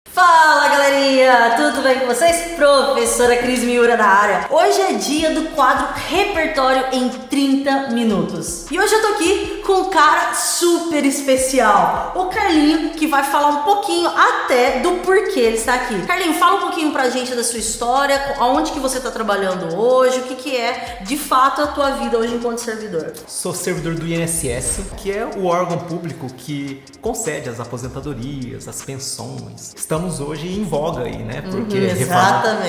Fala galerinha, tudo bem com vocês? Professora Cris Miura na área. Hoje é dia do quadro Repertório em 30 minutos. E hoje eu tô aqui com um cara super especial, o Carlinho, que vai falar um pouquinho até do porquê ele está aqui. Carlinho, fala um pouquinho pra gente da sua história, aonde que você tá trabalhando hoje, o que é de fato a tua vida hoje enquanto servidor. Sou servidor do INSS, que é o órgão público que concede as aposentadorias, as pensões. Estamos hoje em voga aí, né? Porque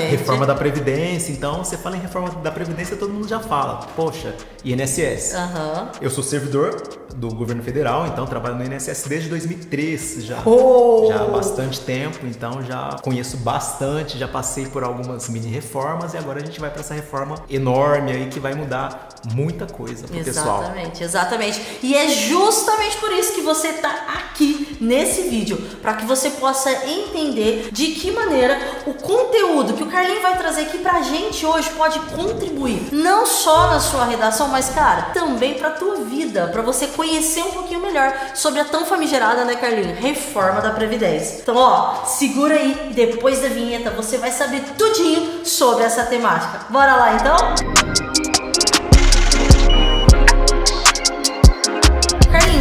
reforma da Previdência. Então, você fala em reforma da Previdência, todo mundo já fala. Poxa, INSS. Eu sou servidor do governo federal, então trabalho no INSS desde 2003 já. Já há bastante tempo, então já conheço bastante, já passei por algumas mini reformas e agora a gente vai para essa reforma enorme aí que vai mudar muita coisa pro pessoal. Exatamente. E é justamente por isso que você tá aqui nesse vídeo, para que você possa entender de que maneira o conteúdo que o Carlinho vai trazer aqui pra gente hoje pode contribuir, não só na sua redação, mas, cara, também pra tua vida, pra você conhecer um pouquinho melhor sobre a tão famigerada, né, Carlinho? Reforma da Previdência. Então, ó, segura aí e depois da vinheta você vai saber tudinho sobre essa temática. Bora lá, então?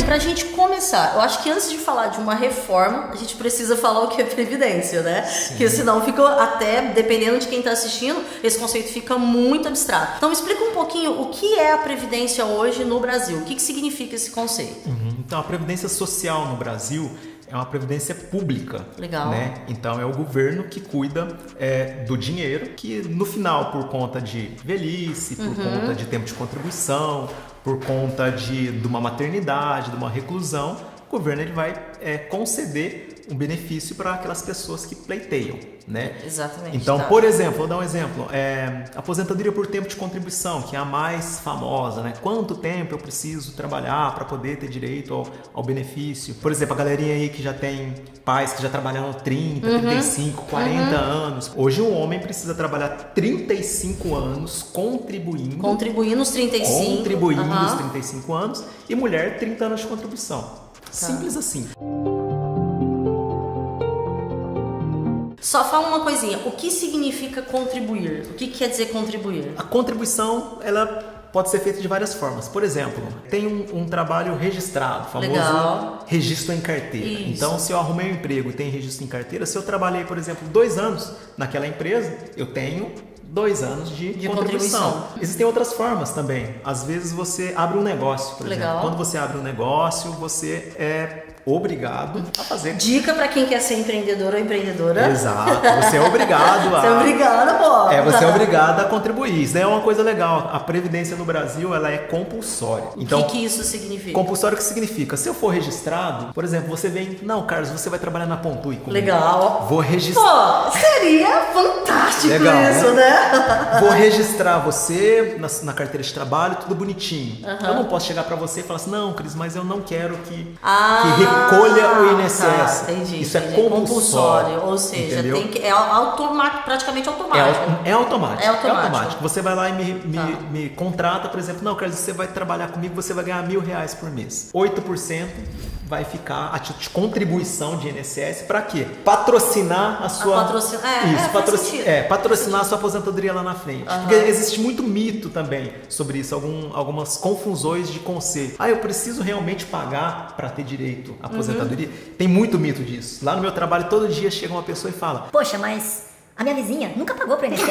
Pra gente começar, eu acho que antes de falar de uma reforma, a gente precisa falar o que é previdência, né? Sim. Porque senão fica até, dependendo de quem tá assistindo, esse conceito fica muito abstrato. Então me explica um pouquinho o que é a previdência hoje no Brasil, o que significa esse conceito? Então a previdência social no Brasil é uma previdência pública. Legal. Né? Então é o governo que cuida do dinheiro, que no final, por conta de velhice, por conta de tempo de contribuição, por conta de uma maternidade, de uma reclusão, o governo ele vai conceder um benefício para aquelas pessoas que pleiteiam, né? Exatamente. Então, por exemplo, vou dar um exemplo, aposentadoria por tempo de contribuição, que é a mais famosa, né? Quanto tempo eu preciso trabalhar para poder ter direito ao benefício? Por exemplo, a galerinha aí que já tem pais que já trabalharam 30, 35, 40 anos. Hoje um homem precisa trabalhar 35 anos contribuindo os 35. Os 35 anos e mulher 30 anos de contribuição. Simples assim. Só fala uma coisinha, o que significa contribuir? O que quer dizer contribuir? A contribuição, ela pode ser feita de várias formas. Por exemplo, tem um trabalho registrado, famoso registro em carteira. Isso. Então, se eu arrumei um emprego e tem registro em carteira, se eu trabalhei, por exemplo, 2 anos naquela empresa, eu tenho 2 anos de contribuição. Existem outras formas também. Às vezes você abre um negócio, por exemplo. Quando você abre um negócio, você é obrigado a fazer. Dica para quem quer ser empreendedor ou empreendedora. Exato. Você é obrigado a... Você é obrigado, pô. Você é obrigado a contribuir. Isso daí é uma coisa legal. A Previdência no Brasil, ela é compulsória. Então, o que isso significa? Compulsório que significa, se eu for registrado, por exemplo, você vem... Não, Carlos, você vai trabalhar na Pontui comigo. Legal. Vou registrar... Pô, seria fantástico isso, né? Vou registrar você na carteira de trabalho, tudo bonitinho. Eu não posso chegar pra você e falar assim, não, Cris, mas eu não quero que recolha o INSS. Entendi. Isso é compulsório. Ou seja, entendeu? tem que, praticamente automático. É automático. Você vai lá e me contrata, por exemplo, não, Carlos, você vai trabalhar comigo, você vai ganhar R$1.000 por mês. 8% vai ficar a título de contribuição de INSS para quê? Patrocinar a sua... patrocinar a sua aposentadoria lá na frente. Porque existe muito mito também sobre isso, algumas confusões de conceito. Eu preciso realmente pagar para ter direito à aposentadoria? Tem muito mito disso. Lá no meu trabalho, todo dia chega uma pessoa e fala, poxa, mas a minha vizinha nunca pagou pro INSS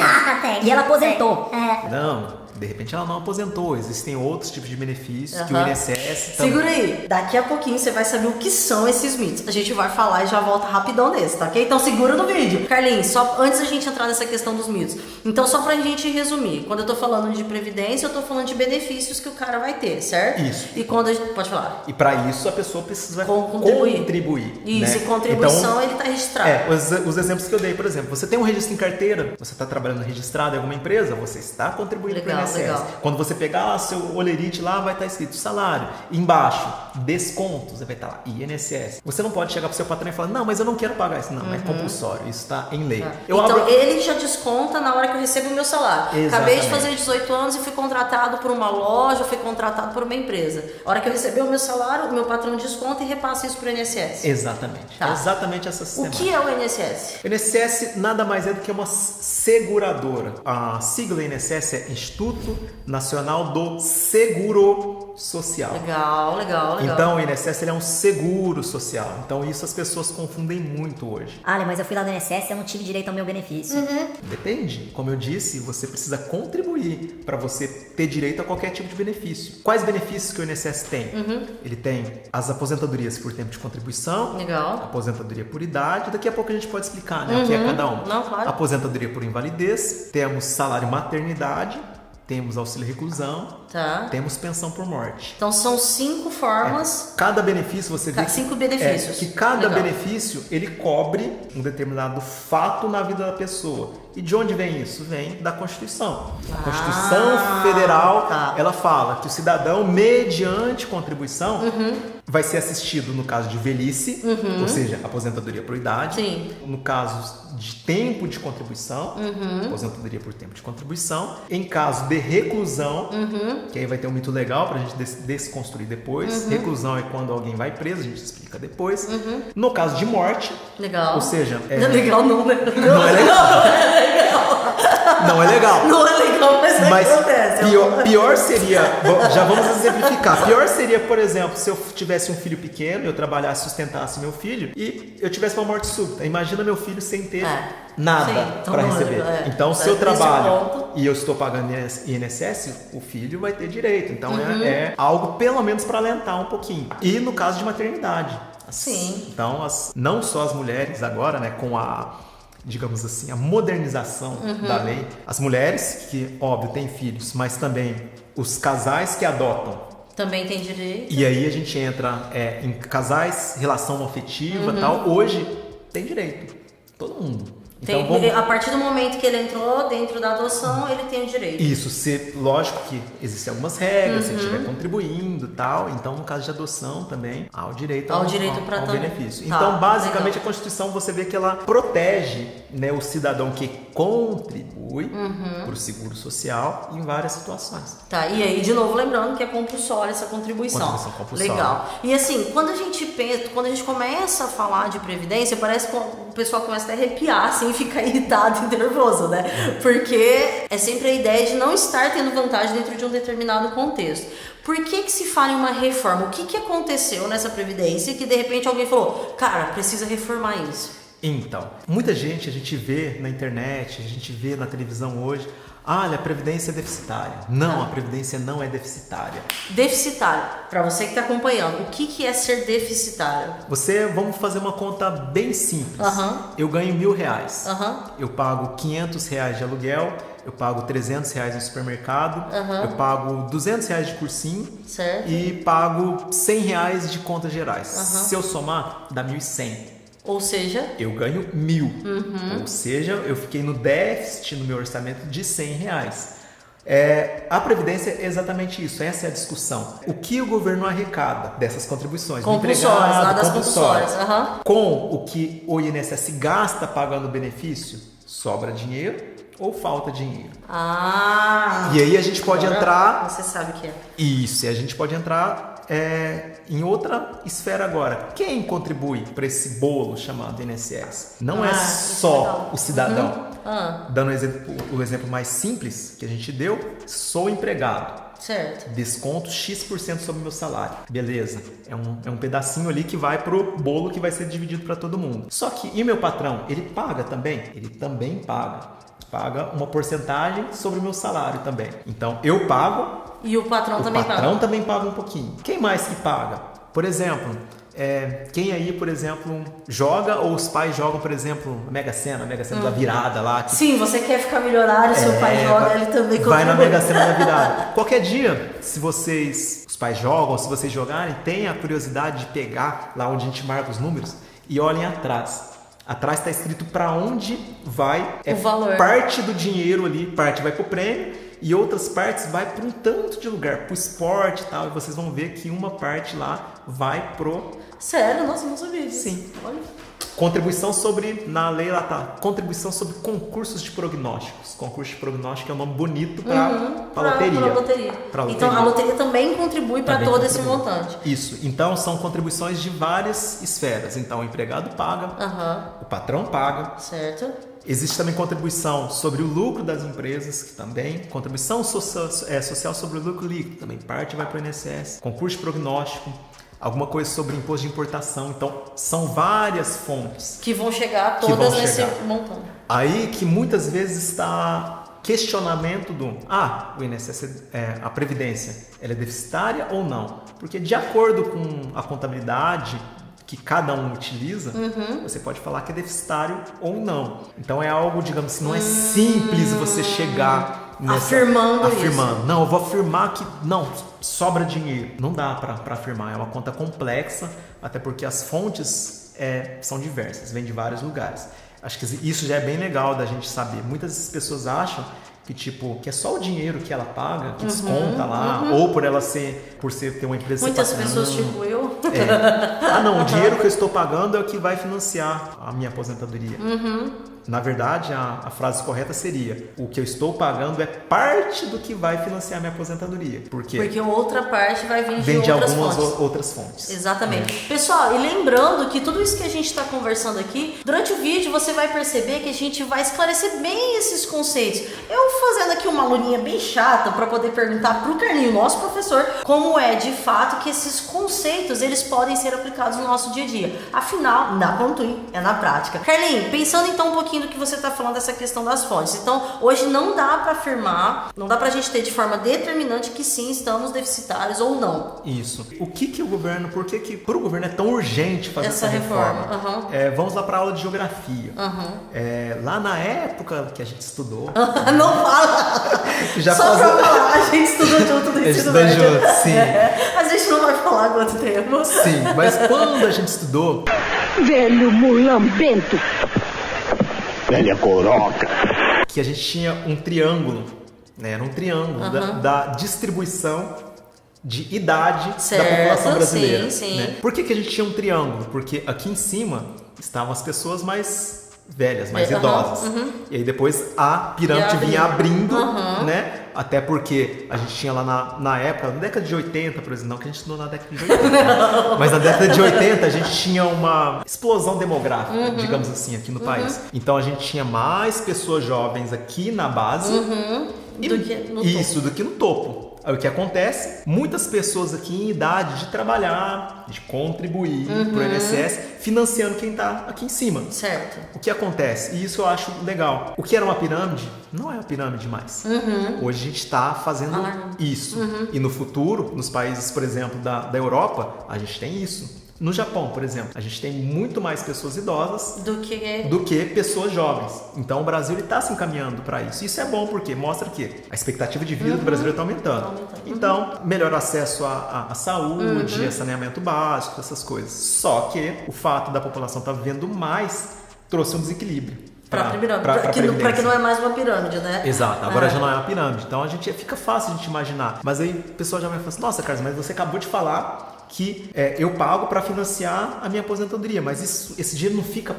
e ela aposentou. Não, de repente ela não aposentou. Existem outros tipos de benefícios que o INSS... Segura aí. Daqui a pouquinho você vai saber o que são esses mitos. A gente vai falar e já volta rapidão nesse, tá ok? Então segura no vídeo. Carlinhos, só antes da gente entrar nessa questão dos mitos. Então só pra gente resumir. Quando eu tô falando de previdência, eu tô falando de benefícios que o cara vai ter, certo? Isso. E quando a gente... Pode falar. E pra isso a pessoa precisa contribuir. Isso, né? e contribuição então, ele tá registrado. Os exemplos que eu dei, por exemplo, você tem um registro em carteira, você tá trabalhando registrado em alguma empresa, você está contribuindo para o INSS. INSS. Legal. Quando você pegar lá seu olerite, lá vai estar escrito salário. Embaixo, descontos, vai estar lá INSS. Você não pode chegar pro seu patrão e falar, não, mas eu não quero pagar isso. Não, é compulsório, isso está em lei. Então ele já desconta na hora que eu recebo o meu salário. Exatamente. Acabei de fazer 18 anos e fui contratado por uma loja, fui contratado por uma empresa. A hora que eu receber o meu salário, o meu patrão desconta e repassa isso pro INSS. Exatamente. Tá. Exatamente essa sistemática. O que é o INSS? O INSS nada mais é do que uma seguradora. A sigla INSS é Instituto Nacional do Seguro Social. Legal. Então o INSS ele é um seguro social. Então isso as pessoas confundem muito hoje. Ale, mas eu fui lá no INSS e eu não tive direito ao meu benefício. Depende. Como eu disse, você precisa contribuir para você ter direito a qualquer tipo de benefício. Quais benefícios que o INSS tem? Ele tem as aposentadorias por tempo de contribuição. Legal. Aposentadoria por idade. Daqui a pouco a gente pode explicar, né? O que é cada um. Não, claro. Aposentadoria por invalidez. Temos salário maternidade. Temos auxílio reclusão, temos pensão por morte. Então são 5 formas. Cada benefício você vê 5 benefícios. Que cada benefício ele cobre um determinado fato na vida da pessoa. E de onde vem isso? Vem da Constituição. A Constituição Federal, ela fala que o cidadão, mediante contribuição, vai ser assistido no caso de velhice, ou seja, aposentadoria por idade. Sim. No caso de tempo de contribuição, aposentadoria por tempo de contribuição. Em caso de reclusão, que aí vai ter um mito legal pra gente desconstruir depois. Reclusão é quando alguém vai preso, a gente explica depois. No caso de morte, legal. Ou seja, não é legal, não, né? Não é legal. Não é legal. Não é legal, mas acontece. Pior seria, já vamos exemplificar. Pior seria, por exemplo, se eu tivesse um filho pequeno, eu trabalhasse, sustentasse meu filho e eu tivesse uma morte súbita. Imagina meu filho sem ter nada para receber. Então, se eu trabalho e eu estou pagando INSS, o filho vai ter direito. Então, é algo pelo menos para alentar um pouquinho. E no caso de maternidade. Sim. Então, não só as mulheres agora, né, com digamos assim, a modernização da lei. As mulheres que, óbvio, têm filhos, mas também os casais que adotam. Também tem direito. E aí a gente entra em casais, relação afetiva e tal. Hoje tem direito. Todo mundo. Então, A partir do momento que ele entrou dentro da adoção, ele tem o direito. Isso, lógico que existem algumas regras, se ele estiver contribuindo e tal. Então, no caso de adoção também, há o direito ao benefício. Então, basicamente, a Constituição, você vê que ela protege, né, o cidadão que contribui para o seguro social em várias situações. E aí, de novo, lembrando que é compulsória essa contribuição. Compulsória. Legal. E assim, quando a gente começa a falar de previdência, parece que o pessoal começa a arrepiar, assim, fica irritado e nervoso, né? Porque é sempre a ideia de não estar tendo vantagem dentro de um determinado contexto. Por que se fala em uma reforma? O que aconteceu nessa previdência que de repente alguém falou, cara, precisa reformar isso? Então, muita gente, a gente vê na internet, a gente vê na televisão hoje, a Previdência é deficitária. Não, a Previdência não é deficitária. Deficitário, para você que está acompanhando, o que é ser deficitário? Vamos fazer uma conta bem simples. Eu ganho R$1.000. Eu pago R$500 de aluguel, eu pago R$300 no supermercado, eu pago R$200 de cursinho e pago R$100 de contas gerais. Se eu somar, dá R$1.100. Ou seja? Eu ganho 1.000. Ou seja, eu fiquei no déficit no meu orçamento de R$100. A Previdência é exatamente isso, essa é a discussão. O que o governo arrecada dessas contribuições? Compulsórias, lá das compulsórias. Com o que o INSS gasta pagando benefício, sobra dinheiro ou falta dinheiro. E aí a gente pode entrar... Você sabe o que é. Isso, e a gente pode entrar em outra esfera agora. Quem contribui para esse bolo chamado INSS? Não é só o cidadão. Dando o exemplo mais simples que a gente deu, sou empregado. Certo. Desconto X% sobre o meu salário. Beleza. É um pedacinho ali que vai pro bolo que vai ser dividido para todo mundo. Só que, e meu patrão? Ele paga também? Ele também paga. Paga uma porcentagem sobre o meu salário também. Então, eu pago. E o patrão também paga? O patrão também paga um pouquinho. Quem mais que paga? Por exemplo, quem aí, por exemplo, joga ou os pais jogam, por exemplo, Mega Sena da virada lá. Sim, você quer ficar milionário, seu pai joga, ele também contribui. Vai na Mega Sena da virada. Qualquer dia, se os pais jogam, se vocês jogarem, tenha a curiosidade de pegar lá onde a gente marca os números e olhem atrás. Atrás está escrito para onde vai o valor. Parte do dinheiro ali, parte vai pro prêmio e outras partes vai para um tanto de lugar, pro esporte e tal. E vocês vão ver que uma parte lá vai pro... Sério? Nossa, eu não sabia disso. Sim. Olha. Contribuição sobre, na lei lá tá, contribuição sobre concursos de prognósticos. Concurso de prognóstico é um nome bonito para loteria. Pra loteria. Então a loteria também contribui para todo esse montante. Isso. Então são contribuições de várias esferas. Então o empregado paga, o patrão paga. Certo. Existe também contribuição sobre o lucro das empresas, que também. Contribuição social sobre o lucro líquido, também parte vai para o INSS. Concurso de prognóstico. Alguma coisa sobre imposto de importação. Então, são várias fontes. Que vão chegar todas nesse montante. Aí que muitas vezes está questionamento do... o INSS, a Previdência, ela é deficitária ou não? Porque de acordo com a contabilidade que cada um utiliza, você pode falar que é deficitário ou não. Então, é algo, digamos assim, não é simples você chegar... Afirmando isso. Não, eu vou afirmar que não, sobra dinheiro. Não dá para afirmar, é uma conta complexa, até porque as fontes são diversas, vêm de vários lugares. Acho que isso já é bem legal da gente saber. Muitas pessoas acham que é só o dinheiro que ela paga, que desconta lá, ou por ela ter uma empresa... Muitas pessoas, tipo eu. Não, o dinheiro que eu estou pagando é o que vai financiar a minha aposentadoria. Na verdade, a frase correta seria: o que eu estou pagando é parte do que vai financiar a minha aposentadoria. Por quê? Porque outra parte vai vir de algumas outras fontes. Exatamente. Pessoal, e lembrando que tudo isso que a gente está conversando aqui, durante o vídeo você vai perceber que a gente vai esclarecer bem esses conceitos. Eu fazendo aqui uma aluninha bem chata para poder perguntar pro Carlinho, nosso professor, como é de fato que esses conceitos eles podem ser aplicados no nosso dia a dia. Afinal, na Contuim, é na prática. Carlinho, pensando então um pouquinho do que você está falando dessa questão das fontes. Então, hoje não dá para afirmar, não dá para a gente ter de forma determinante que sim, estamos deficitários ou não. Isso. O que o governo, por que para o governo é tão urgente fazer essa reforma? Vamos lá para a aula de geografia. Lá na época que a gente estudou... Não fala! Só para falar, a gente estudou junto no ensino médio. Sim. A gente não vai falar quanto tempo. Sim, mas quando a gente estudou... Velho mulambento! Velha coroca. Que a gente tinha um triângulo, né? Era um triângulo da distribuição de idade da população brasileira. Sim. Né? Por que a gente tinha um triângulo? Porque aqui em cima estavam as pessoas mais velhas, mais idosas. E aí depois a pirâmide vinha abrindo, né? Até porque a gente tinha lá na época, na década de 80, por exemplo, não que a gente estudou na década de 80, mas na década de 80 a gente tinha uma explosão demográfica, digamos assim, aqui no país. Então a gente tinha mais pessoas jovens aqui na base do que no topo. Aí o que acontece? Muitas pessoas aqui em idade de trabalhar, de contribuir para o INSS, financiando quem está aqui em cima. Certo. O que acontece? E isso eu acho legal. O que era uma pirâmide, não é uma pirâmide mais. Hoje a gente está fazendo isso. E no futuro, nos países, por exemplo, da Europa, a gente tem isso. No Japão, por exemplo, a gente tem muito mais pessoas idosas do que pessoas jovens. Então o Brasil está se encaminhando para isso. Isso é bom porque mostra que a expectativa de vida do brasileiro está aumentando. Então, melhor acesso à saúde, a saneamento básico, essas coisas. Só que o fato da população estar vivendo mais trouxe um desequilíbrio. Para que não é mais uma pirâmide, né? Exato, agora já não é uma pirâmide. Então fica fácil a gente imaginar. Mas aí o pessoal já vai falar assim: nossa, Carlos, mas você acabou de falar que eu pago para financiar a minha aposentadoria, mas esse dinheiro não fica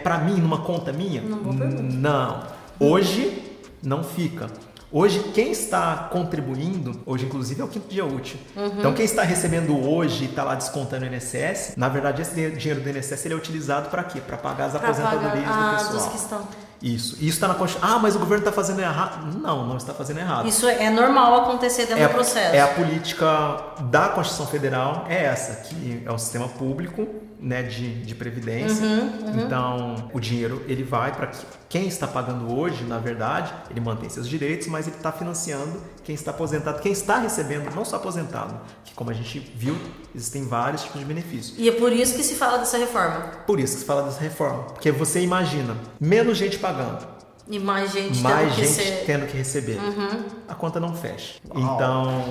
para mim, numa conta minha? Não. Hoje não fica. Hoje, quem está contribuindo, hoje inclusive é o 5º dia útil. Então, quem está recebendo hoje e está lá descontando o INSS, na verdade, esse dinheiro do INSS ele é utilizado para quê? Para pagar as aposentadorias do pessoal. Dos que estão. Isso está na Constituição. Mas o governo está fazendo errado. Não está fazendo errado. Isso é normal acontecer dentro do processo. A política da Constituição Federal é essa, que é um sistema público, né, de previdência. Então, o dinheiro ele vai para quem está pagando hoje, na verdade, ele mantém seus direitos, mas ele está financiando quem está aposentado, quem está recebendo, não só aposentado, que como a gente viu, existem vários tipos de benefícios. E é por isso que se fala dessa reforma. Por isso que se fala dessa reforma. Porque você imagina, menos gente pagando. E mais gente tendo que receber. A conta não fecha. Então,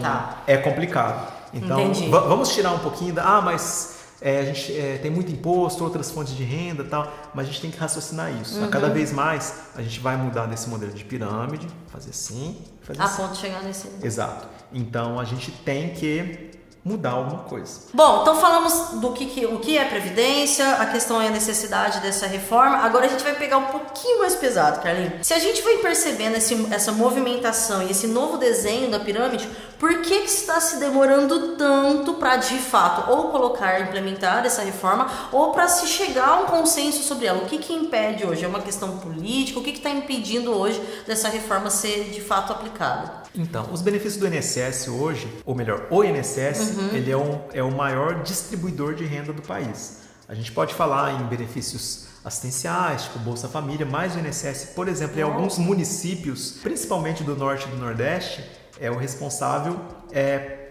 é complicado. Então, vamos tirar um pouquinho mas a gente tem muito imposto, outras fontes de renda e tal, mas a gente tem que raciocinar isso. A cada vez mais a gente vai mudar desse modelo de pirâmide, fazer assim, fazer assim. A ponto de chegar nesse... Exato. Então a gente tem que mudar alguma coisa. Bom, então falamos do o que é previdência, a questão é a necessidade dessa reforma. Agora a gente vai pegar um pouquinho mais pesado, Carlinhos. Se a gente vai percebendo essa movimentação e esse novo desenho da pirâmide, por que está se demorando tanto para, de fato, ou implementar essa reforma, ou para se chegar a um consenso sobre ela? O que impede hoje? É uma questão política? O que está impedindo hoje dessa reforma ser, de fato, aplicada? Então, os benefícios do INSS hoje, ou melhor, o INSS, ele é o maior distribuidor de renda do país. A gente pode falar em benefícios assistenciais, tipo Bolsa Família, mas o INSS, por exemplo, em alguns municípios, principalmente do Norte e do Nordeste, é o responsável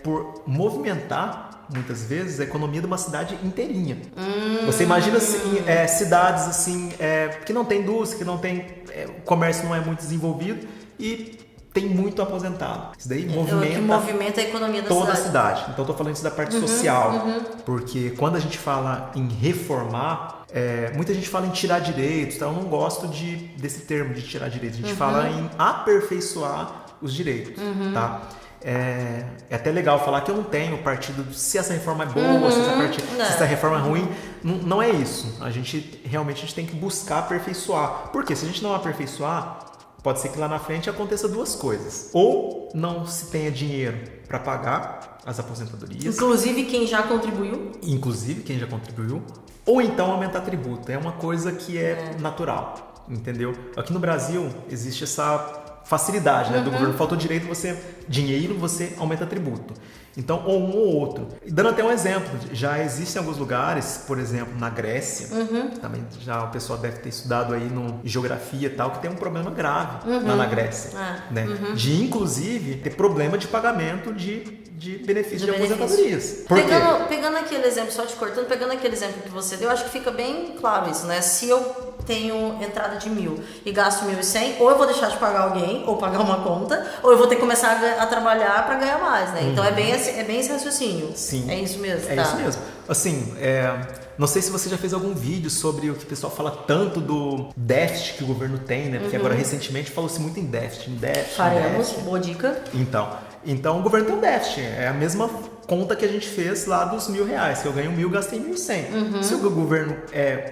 por movimentar, muitas vezes, a economia de uma cidade inteirinha. Você imagina assim, cidades assim, que não tem indústria, que não tem, o comércio não é muito desenvolvido e tem muito aposentado. Isso daí movimenta a economia da toda a cidade. Então, estou falando isso da parte social, porque quando a gente fala em reformar, muita gente fala em tirar direitos, tá? Eu não gosto desse termo de tirar direitos. A gente fala em aperfeiçoar os direitos, tá? É até legal falar que eu não tenho partido se essa reforma é boa, se essa reforma é ruim. Não é isso. A gente realmente tem que buscar aperfeiçoar. Porque se a gente não aperfeiçoar, pode ser que lá na frente aconteça duas coisas. Ou não se tenha dinheiro para pagar as aposentadorias. Inclusive quem já contribuiu. Ou então aumentar tributo. É uma coisa que é natural, entendeu? Aqui no Brasil existe essa facilidade, né, do governo. Faltou dinheiro, você aumenta tributo. Então, ou um ou outro. Dando até um exemplo, já existem alguns lugares, por exemplo, na Grécia, também já o pessoal deve ter estudado aí no geografia e tal, que tem um problema grave lá na Grécia, né? De, inclusive, ter problema de pagamento de benefício de aposentadorias. Por quê? Pegando aquele exemplo, só te cortando, pegando aquele exemplo que você deu, acho que fica bem claro isso, né? Se eu tenho entrada de 1.000 e gasto 1.100, ou eu vou deixar de pagar alguém, ou pagar uma conta, ou eu vou ter que começar a trabalhar para ganhar mais, né? Então é bem esse raciocínio. Sim. É isso mesmo. É isso mesmo. Assim, não sei se você já fez algum vídeo sobre o que o pessoal fala tanto do déficit que o governo tem, né? Porque agora recentemente falou-se muito em déficit. Faremos, boa dica. Então o governo tem um déficit. É a mesma conta que a gente fez lá dos R$1.000. Que eu ganho 1.000, gastei 1.100. Se o governo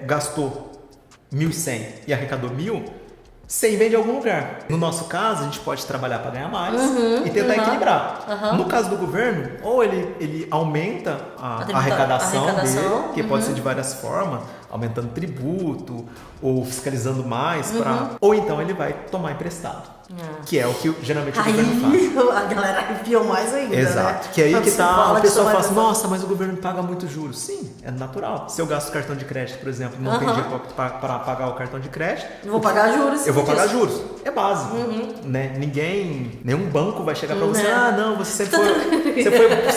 gastou 1.100 e arrecadou 1.000, 100 vem de algum lugar. No nosso caso, a gente pode trabalhar para ganhar mais e tentar equilibrar. No caso do governo, ou ele aumenta a arrecadação dele, que pode ser de várias formas, aumentando tributo ou fiscalizando mais, ou então ele vai tomar emprestado. Que é o que geralmente o governo faz. A galera arrepiou mais ainda. Exato. Né? Que aí que tá, o pessoal fala assim, nossa, mas o governo paga muito juros. Sim, é natural. Se eu gasto cartão de crédito, por exemplo, não tem dinheiro para pagar o cartão de crédito, eu vou pagar juros. Eu vou pagar juros. É básico. Né? Nenhum banco vai chegar para você, não, você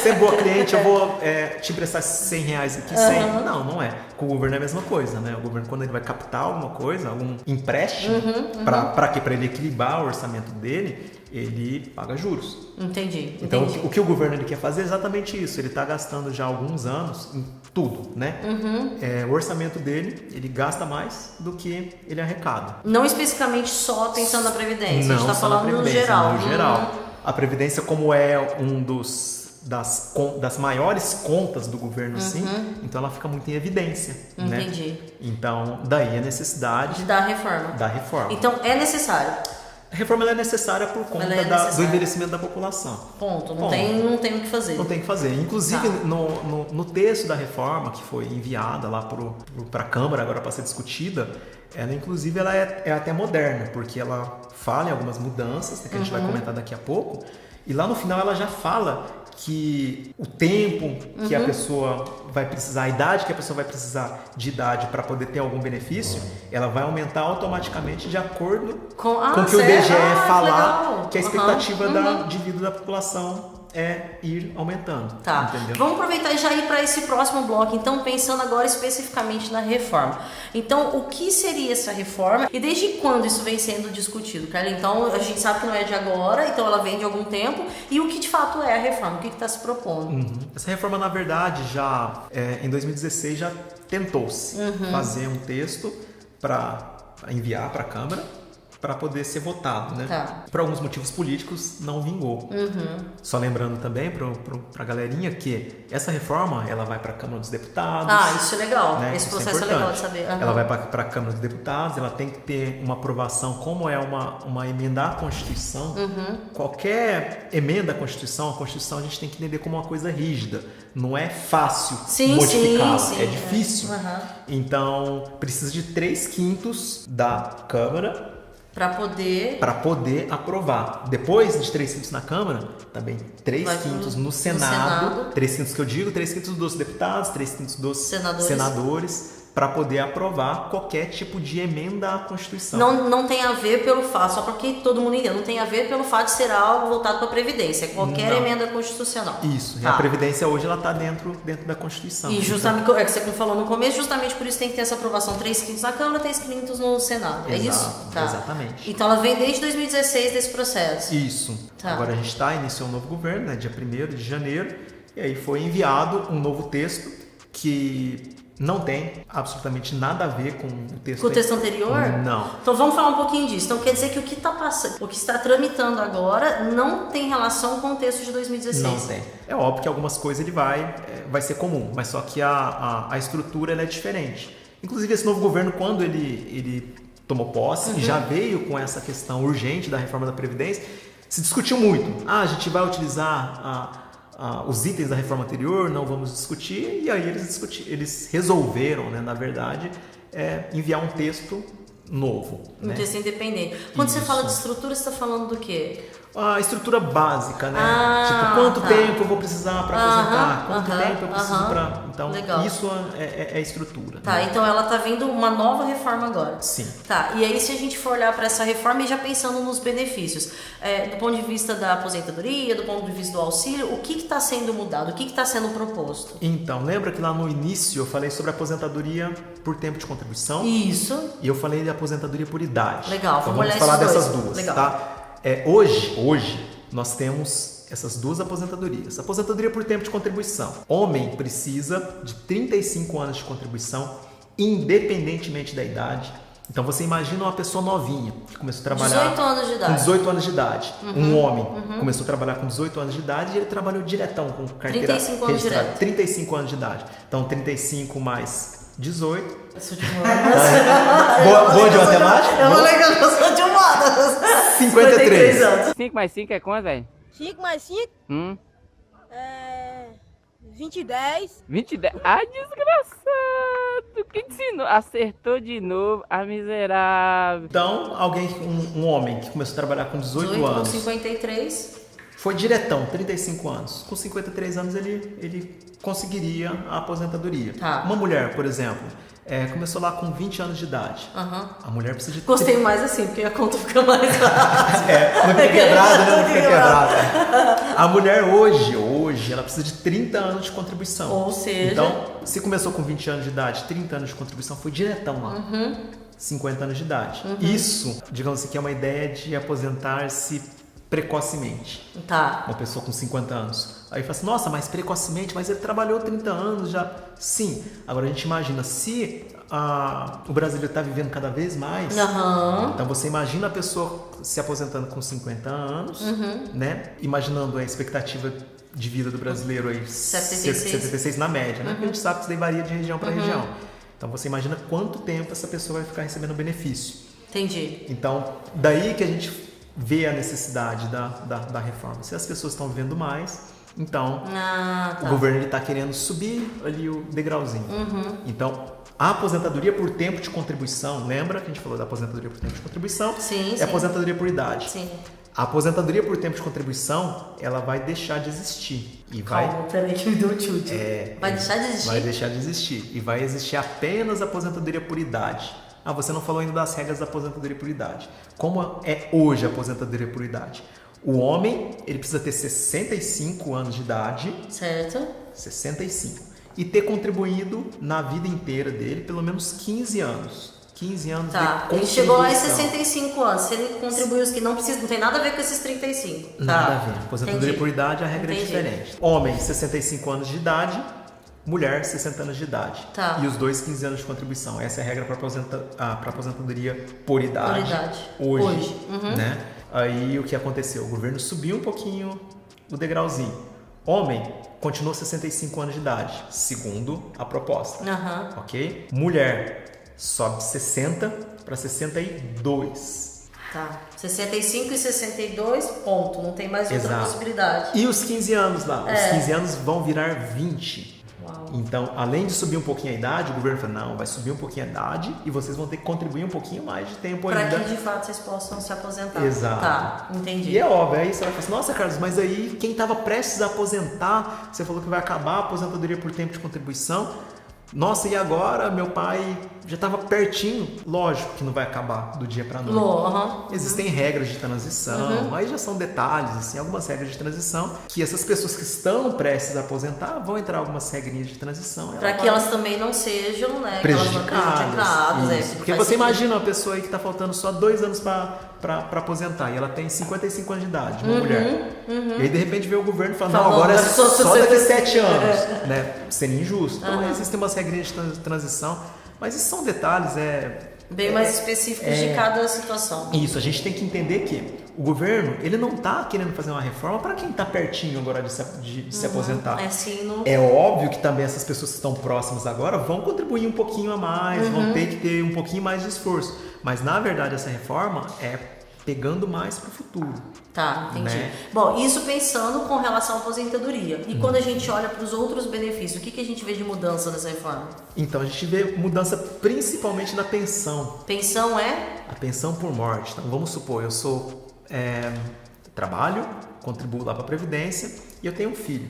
é boa cliente, eu vou te emprestar R$100 aqui, 100. Não é. Com o governo é a mesma coisa, né? O governo, quando ele vai captar alguma coisa, algum empréstimo, para quê? Para ele equilibrar o orçamento dele, ele paga juros. Entendi. Então, o que o governo ele quer fazer é exatamente isso. Ele está gastando já há alguns anos em tudo, né? O orçamento dele, ele gasta mais do que ele arrecada. Não especificamente só pensando na Previdência. Não, a gente está falando no geral. No geral. A Previdência, como é das maiores contas do governo, assim, então ela fica muito em evidência. Entendi. Né? Então, daí a necessidade da reforma. Então, é necessário. A reforma é necessária por conta do envelhecimento da população. Ponto. Não tem o que fazer. Não tem o que fazer. Inclusive, no texto da reforma, que foi enviada lá para a Câmara agora para ser discutida, ela é até moderna, porque ela fala em algumas mudanças, que a gente vai comentar daqui a pouco, e lá no final ela já fala que o tempo que a pessoa vai precisar, a idade que a pessoa vai precisar de idade para poder ter algum benefício, ela vai aumentar automaticamente de acordo com o que o IBGE falar, que é a expectativa de vida da população é ir aumentando. Tá. Entendeu? Vamos aproveitar e já ir para esse próximo bloco, então, pensando agora especificamente na reforma. Então, o que seria essa reforma e desde quando isso vem sendo discutido, Carla? Então, a gente sabe que não é de agora, então ela vem de algum tempo. E o que de fato é a reforma? O que está se propondo? Essa reforma, na verdade, já em 2016 já tentou-se fazer um texto para enviar para a Câmara para poder ser votado, né? Tá. Por alguns motivos políticos não vingou. Só lembrando também para a galerinha que essa reforma ela vai para a Câmara dos Deputados. Ah, isso é legal. Né? Esse Isso processo é legal de saber. Ela vai para a Câmara dos Deputados, ela tem que ter uma aprovação, como é uma emenda à Constituição. Qualquer emenda à Constituição, a Constituição a gente tem que entender como uma coisa rígida. Não é fácil modificá-la, é difícil. Então, precisa de 3/5 da Câmara para poder aprovar. Depois de 3/5 na Câmara, também 3/5 no Senado. 3/5 que eu digo, 3/5 dos deputados, 3/5 dos senadores para poder aprovar qualquer tipo de emenda à Constituição. Não tem a ver pelo fato, só para que todo mundo entenda, não tem a ver pelo fato de ser algo voltado para a Previdência, qualquer emenda constitucional. Isso, e a Previdência hoje ela está dentro da Constituição. E justamente, é que você falou no começo, justamente por isso tem que ter essa aprovação 3/5 na Câmara, 3/5 no Senado, é isso? Tá. Exatamente. Então ela vem desde 2016 desse processo. Isso. Agora a gente iniciou um novo governo, né, dia 1º de janeiro, e aí foi enviado um novo texto que não tem absolutamente nada a ver com o texto. Com o texto anterior? Não. Então vamos falar um pouquinho disso. Então quer dizer que o que está passando, o que está tramitando agora não tem relação com o texto de 2016? Não tem. É óbvio que algumas coisas ele vai ser comum, mas só que a estrutura ela é diferente. Inclusive esse novo governo, quando ele tomou posse e já veio com essa questão urgente da reforma da Previdência, se discutiu muito. A gente vai utilizar os itens da reforma anterior, não vamos discutir, e aí eles resolveram, né, na verdade, enviar um texto novo. Um texto independente. Quando você fala de estrutura, você está falando do quê? A estrutura básica, né? Tipo, quanto tempo eu vou precisar para aposentar? Quanto tempo eu preciso para... Então, legal. Isso é a estrutura. Tá, né? então ela tá vindo uma nova reforma agora. Sim. Tá, e aí se a gente for olhar para essa reforma e já pensando nos benefícios, do ponto de vista da aposentadoria, do ponto de vista do auxílio, o que está sendo mudado? O que está sendo proposto? Então, lembra que lá no início eu falei sobre a aposentadoria por tempo de contribuição? Isso. E eu falei de aposentadoria por idade. Legal, então, vamos olhar falar esses dessas dois. duas, Legal. Tá? Hoje nós temos essas duas aposentadorias. Aposentadoria por tempo de contribuição. Homem precisa de 35 anos de contribuição, independentemente da idade. Então você imagina uma pessoa novinha que começou a trabalhar 18 anos de idade. com 18 anos de idade. Um homem começou a trabalhar com 18 anos de idade e ele trabalhou diretão com carteira 35 anos registrada. direto. 35 anos de idade. Então 35 mais 18. Boa de matemática? Eu falei que eu sou de humanas. 53 anos. 5 mais 5 é quanto, velho? 5 mais 5 é 20 e 10. 20 e 10. Ah, desgraçado! Quem te ensinou? Acertou de novo, a miserável. Então, um homem que começou a trabalhar com 18 anos. Com 53. Foi diretão, 35 anos. Com 53 anos ele conseguiria a aposentadoria. Tá. Uma mulher, por exemplo, começou lá com 20 anos de idade. A mulher precisa de... Gostei mais assim, porque a conta fica mais fácil. Não fica quebrada, né? Não fica quebrada. A mulher hoje, ela precisa de 30 anos de contribuição. Ou seja... Então, se começou com 20 anos de idade, 30 anos de contribuição, foi diretão lá. 50 anos de idade. Isso, digamos assim, que é uma ideia de aposentar-se precocemente. Tá. Uma pessoa com 50 anos. Aí fala assim, nossa, mas precocemente, mas ele trabalhou 30 anos já. Sim. Agora a gente imagina, se o brasileiro está vivendo cada vez mais, então você imagina a pessoa se aposentando com 50 anos, né? Imaginando a expectativa de vida do brasileiro aí, 76 na média, né? Porque a gente sabe que isso daí varia de região para região. Então você imagina quanto tempo essa pessoa vai ficar recebendo benefício. Entendi. Então, daí que a gente vê a necessidade da reforma. Se as pessoas estão vivendo mais, então o governo está querendo subir ali o degrauzinho. Então, a aposentadoria por tempo de contribuição, lembra que a gente falou da aposentadoria por tempo de contribuição? Sim, é aposentadoria por idade. Sim. A aposentadoria por tempo de contribuição, ela vai deixar de existir. Calma, peraí que me deu um chute. Vai deixar de existir? Vai deixar de existir. E vai existir apenas a aposentadoria por idade. Você não falou ainda das regras da aposentadoria por idade. Como é hoje a aposentadoria por idade? O homem, ele precisa ter 65 anos de idade. Certo. 65. E ter contribuído na vida inteira dele pelo menos 15 anos. 15 anos de contribuição. Ele chegou lá em 65 anos. Se ele contribuiu os que não precisa, não tem nada a ver com esses 35. Nada a ver. Aposentadoria por idade, a regra é diferente. Homem, 65 anos de idade. Mulher, 60 anos de idade. Tá. E os dois, 15 anos de contribuição. Essa é a regra para aposentadoria por idade. Por idade. Hoje. Né? Aí o que aconteceu? O governo subiu um pouquinho o degrauzinho. Homem, continuou 65 anos de idade, segundo a proposta. Ok? Mulher, sobe de 60 para 62. Tá. 65 e 62, ponto. Não tem mais outra possibilidade. E os 15 anos lá? Os 15 anos vão virar 20. Uau. Então, além de subir um pouquinho a idade, o governo falou, não, vai subir um pouquinho a idade e vocês vão ter que contribuir um pouquinho mais de tempo ainda. Para que, de fato, vocês possam se aposentar. Exato. Tá, entendi. E é óbvio, aí você vai falar assim, nossa, Carlos, mas aí quem estava prestes a aposentar, você falou que vai acabar a aposentadoria por tempo de contribuição, nossa, e agora meu pai já estava pertinho. Lógico que não vai acabar do dia para noite. Existem regras de transição, aí já são detalhes, assim, algumas regras de transição, que essas pessoas que estão prestes a aposentar vão entrar algumas regrinhas de transição. Para que elas também não sejam, né, prejudicadas. Porque você imagina uma pessoa aí que está faltando só 2 anos para aposentar e ela tem 55 anos de idade, uma mulher. E aí de repente vem o governo e fala, não, agora é só daqui 7 anos. Né? Seria injusto. Então existem umas regrinhas de transição, mas isso são detalhes, bem mais específicos de cada situação. Isso, a gente tem que entender que o governo, ele não está querendo fazer uma reforma para quem está pertinho agora de se aposentar. É óbvio que também essas pessoas que estão próximas agora vão contribuir um pouquinho a mais, vão ter que ter um pouquinho mais de esforço. Mas, na verdade, essa reforma é pegando mais para o futuro. Tá, entendi. Né? Bom, isso pensando com relação à aposentadoria. E quando a gente olha para os outros benefícios, o que a gente vê de mudança nessa reforma? Então, a gente vê mudança principalmente na pensão. Pensão é? A pensão por morte. Então, vamos supor, eu sou... trabalho, contribuo lá para a Previdência e eu tenho um filho.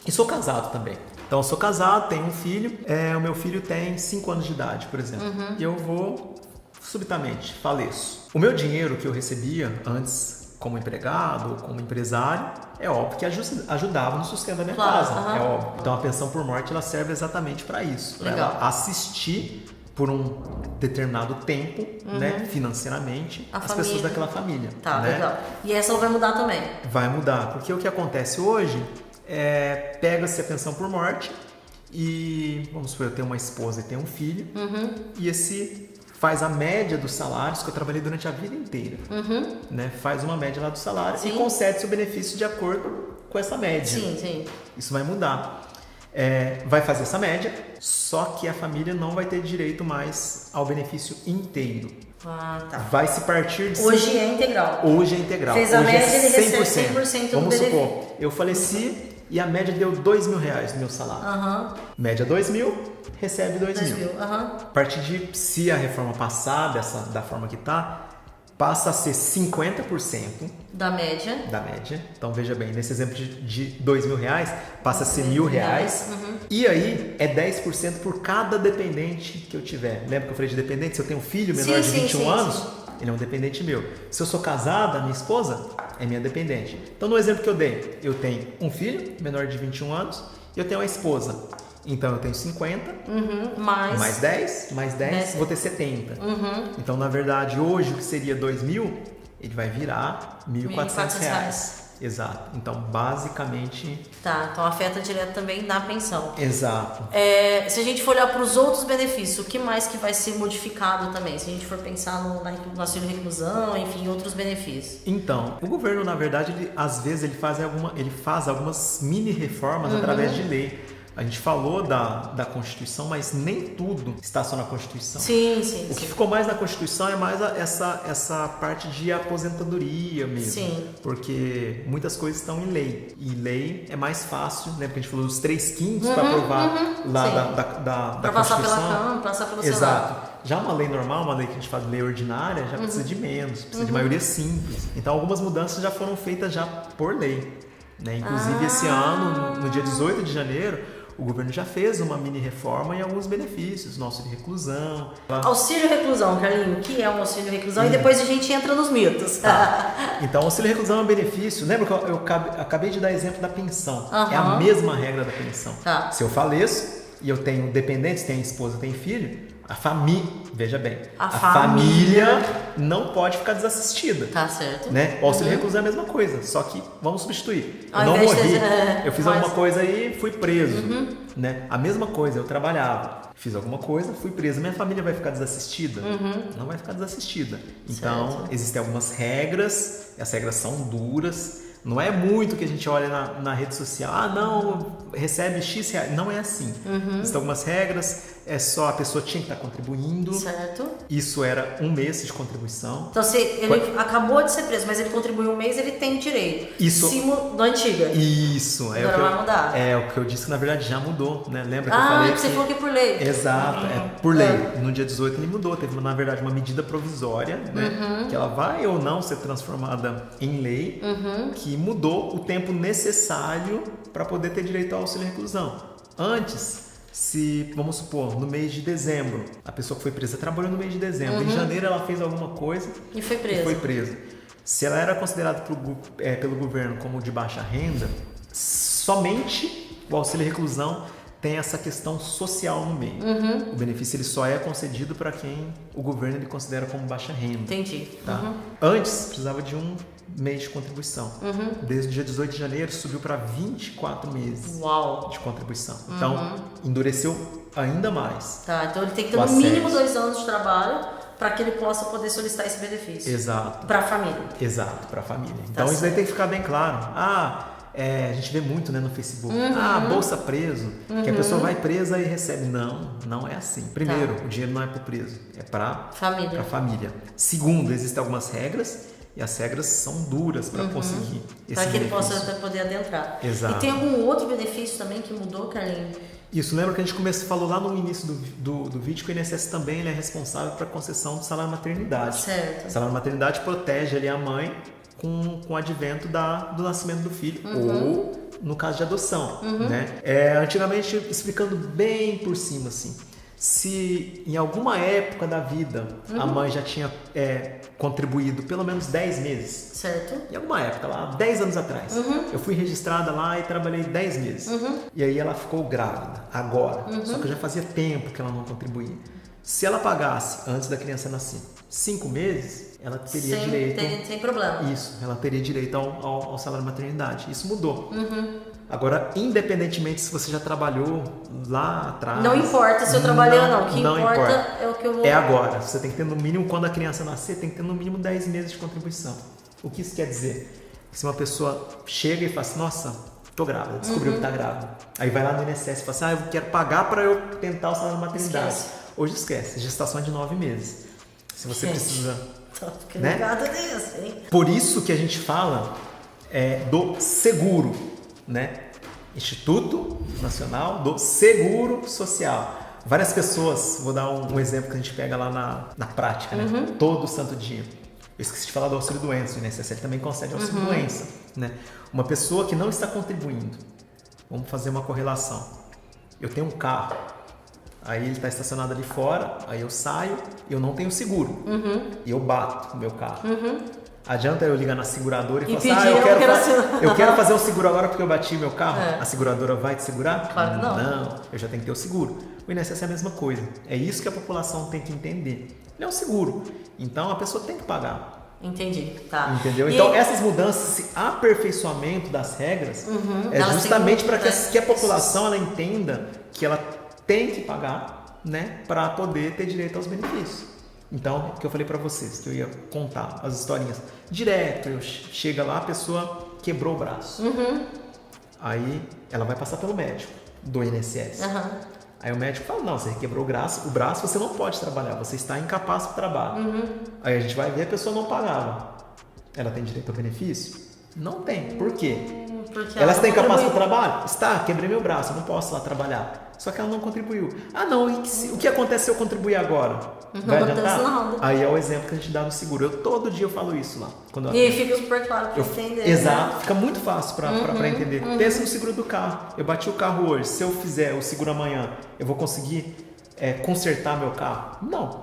E sou casado também. Então, eu sou casado, tenho um filho. O meu filho tem 5 anos de idade, por exemplo. E eu vou... subitamente faleço. O meu dinheiro que eu recebia antes como empregado ou como empresário, é óbvio que ajudava no sustento da minha casa, é óbvio. Então a pensão por morte ela serve exatamente para isso, para ela assistir por um determinado tempo, né, financeiramente, as pessoas daquela família. Tá, né? legal. E essa vai mudar também? Vai mudar, porque o que acontece hoje é pega-se a pensão por morte e, vamos supor, eu tenho uma esposa e tenho um filho, e esse faz a média dos salários que eu trabalhei durante a vida inteira, né? Faz uma média lá do salário e concede-se o benefício de acordo com essa média. Sim. Isso vai mudar. Vai fazer essa média, só que a família não vai ter direito mais ao benefício inteiro. Vai se partir de... Hoje é integral. Hoje é integral. Fez a hoje média, é 100%. Ele recebe 100% do benefício. Vamos supor, eu faleci e a média deu R$2.000 no meu salário. Média 2.000, recebe 2.000. A partir de, se a reforma passar da forma que está, passa a ser 50% da média. Então veja bem, nesse exemplo de R$2.000, passa a ser R$1.000. E aí é 10% por cada dependente que eu tiver. Lembra que eu falei de dependente? Se eu tenho um filho menor de 21 anos, ele é um dependente meu. Se eu sou casada, minha esposa é minha dependente. Então no exemplo que eu dei, eu tenho um filho menor de 21 anos e eu tenho uma esposa. Então eu tenho 50, mais 10, vou ter 70. Então na verdade hoje o que seria 2.000, ele vai virar R$1.400. Exato. Então basicamente... Tá, então afeta direto também na pensão. Exato. Se a gente for olhar para os outros benefícios, o que mais que vai ser modificado também? Se a gente for pensar no auxílio reclusão, enfim, outros benefícios. Então, o governo na verdade, às vezes ele faz algumas mini reformas através de lei. A gente falou da Constituição, mas nem tudo está só na Constituição. Sim. O que ficou mais na Constituição é mais essa parte de aposentadoria mesmo. Sim. Porque muitas coisas estão em lei. E lei é mais fácil, né? Porque a gente falou dos 3/5 para aprovar lá da Constituição. Passar pelo Senado. Exato. Já uma lei normal, uma lei que a gente fala de lei ordinária, já precisa de menos, precisa de maioria simples. Então algumas mudanças já foram feitas já por lei. Né? Inclusive esse ano, no dia 18 de janeiro, o governo já fez uma mini reforma em alguns benefícios, no auxílio reclusão. Auxílio reclusão, Carlinho, o que é um auxílio reclusão? E depois a gente entra nos mitos. Então, auxílio reclusão é um benefício. Lembra que eu acabei de dar exemplo da pensão. É a mesma regra da pensão. Se eu faleço e eu tenho dependentes, tenho esposa, tenho filho, a família, veja bem, a família não pode ficar desassistida. Tá certo. Né? O auxílio reclusão é a mesma coisa, só que vamos substituir. Eu não morri, eu fiz alguma coisa e fui preso. Né? A mesma coisa, eu trabalhava, fiz alguma coisa, fui preso. Minha família vai ficar desassistida? Não vai ficar desassistida. Então, existem algumas regras, e as regras são duras. Não é muito que a gente olha na rede social, não, recebe X reais. Não é assim. Existem algumas regras, é só a pessoa tinha que estar contribuindo. Certo. Isso era 1 mês de contribuição. Então, se ele acabou de ser preso, mas ele contribuiu 1 mês, ele tem direito. Isso. Da antiga. Isso. Agora vai mudar. É o que eu disse que na verdade já mudou, né? Lembra que eu falei você falou que é por lei. Exato, é por lei. No dia 18 ele mudou. Teve, na verdade, uma medida provisória, né? Que ela vai ou não ser transformada em lei, que mudou o tempo necessário para poder ter direito ao auxílio reclusão. Antes, se, vamos supor, no mês de dezembro, a pessoa que foi presa trabalhou no mês de dezembro, em janeiro ela fez alguma coisa e foi presa. Se ela era considerada pelo governo como de baixa renda, somente o auxílio reclusão tem essa questão social no meio. O benefício ele só é concedido para quem o governo ele considera como baixa renda. Entendi. Tá? Antes, precisava de 1 mês de contribuição. Desde o dia 18 de janeiro, subiu para 24 meses de contribuição. Então, endureceu ainda mais. Tá, então ele tem que ter no mínimo 2 anos de trabalho para que ele possa poder solicitar esse benefício. Exato. Para a família. Exato, para a família. Então, isso aí tem que ficar bem claro. A gente vê muito, né, no Facebook. Bolsa preso, que a pessoa vai presa e recebe. Não é assim. Primeiro, o dinheiro não é para o preso, é para a família. Segundo, existem algumas regras e as regras são duras para conseguir esse benefício. Para que ele possa poder adentrar. Exato. E tem algum outro benefício também que mudou, Carlinhos? Isso, lembra que a gente falou lá no início do vídeo que o INSS também ele é responsável para a concessão do salário maternidade. Certo. O salário maternidade protege ali a mãe com o advento do nascimento do filho, ou no caso de adoção, né? Antigamente, explicando bem por cima, assim, se em alguma época da vida a mãe já tinha contribuído pelo menos 10 meses, certo? Em alguma época, lá 10 anos atrás, eu fui registrada lá e trabalhei 10 meses, e aí ela ficou grávida, agora, só que já fazia tempo que ela não contribuía. Se ela pagasse antes da criança nascer 5 meses, ela teria direito... Sem problema. Isso, ela teria direito ao salário maternidade. Isso mudou. Agora, independentemente se você já trabalhou lá atrás... Não importa se eu trabalhei ou não. O que importa é o que eu vou... É agora. Você tem que ter no mínimo, quando a criança nascer, tem que ter no mínimo 10 meses de contribuição. O que isso quer dizer? Se uma pessoa chega e fala assim, nossa, tô grávida, descobriu que tá grávida. Aí vai lá no INSS e fala assim, eu quero pagar para eu tentar o salário maternidade. Hoje esquece, gestação é de 9 meses. Se você precisa... Né? Nisso, hein? Por isso que a gente fala do seguro, né? Instituto Nacional do Seguro Social. Várias pessoas, vou dar um exemplo que a gente pega lá na prática, né? Todo santo dia. Eu esqueci de falar do auxílio doença, o INSS também concede auxílio doença, né? Uma pessoa que não está contribuindo, vamos fazer uma correlação. Eu tenho um carro. Aí ele está estacionado ali fora, aí eu saio, eu não tenho seguro. E eu bato o meu carro. Adianta eu ligar na seguradora e falar assim, eu quero fazer o seguro agora porque eu bati meu carro. A seguradora vai te segurar? Claro que não. Não, eu já tenho que ter o seguro. O INSS é a mesma coisa. É isso que a população tem que entender. Ele é um seguro. Então a pessoa tem que pagar. Entendi, tá. Entendeu? Então essas mudanças, esse aperfeiçoamento das regras é justamente para que a população ela entenda que ela tem que pagar, né, para poder ter direito aos benefícios. Então, o que eu falei para vocês, que eu ia contar as historinhas. Direto, chega lá, a pessoa quebrou o braço. Aí, ela vai passar pelo médico do INSS. Aí o médico fala, não, você quebrou o braço, você não pode trabalhar, você está incapaz para o trabalho. Aí a gente vai ver, a pessoa não pagava. Ela tem direito ao benefício? Não tem. Por quê? Porque ela está incapaz para o trabalho? Está, quebrei meu braço, eu não posso lá trabalhar. só que ela não contribuiu. Ah, não, o que acontece se eu contribuir agora? Vai adiantar? Nada. Aí é o exemplo que a gente dá no seguro. Todo dia eu falo isso lá. E aí fica super claro pra entender. Exato, fica muito fácil pra entender. Pensa no seguro do carro. Eu bati o carro hoje, se eu fizer o seguro amanhã, eu vou conseguir consertar meu carro? Não.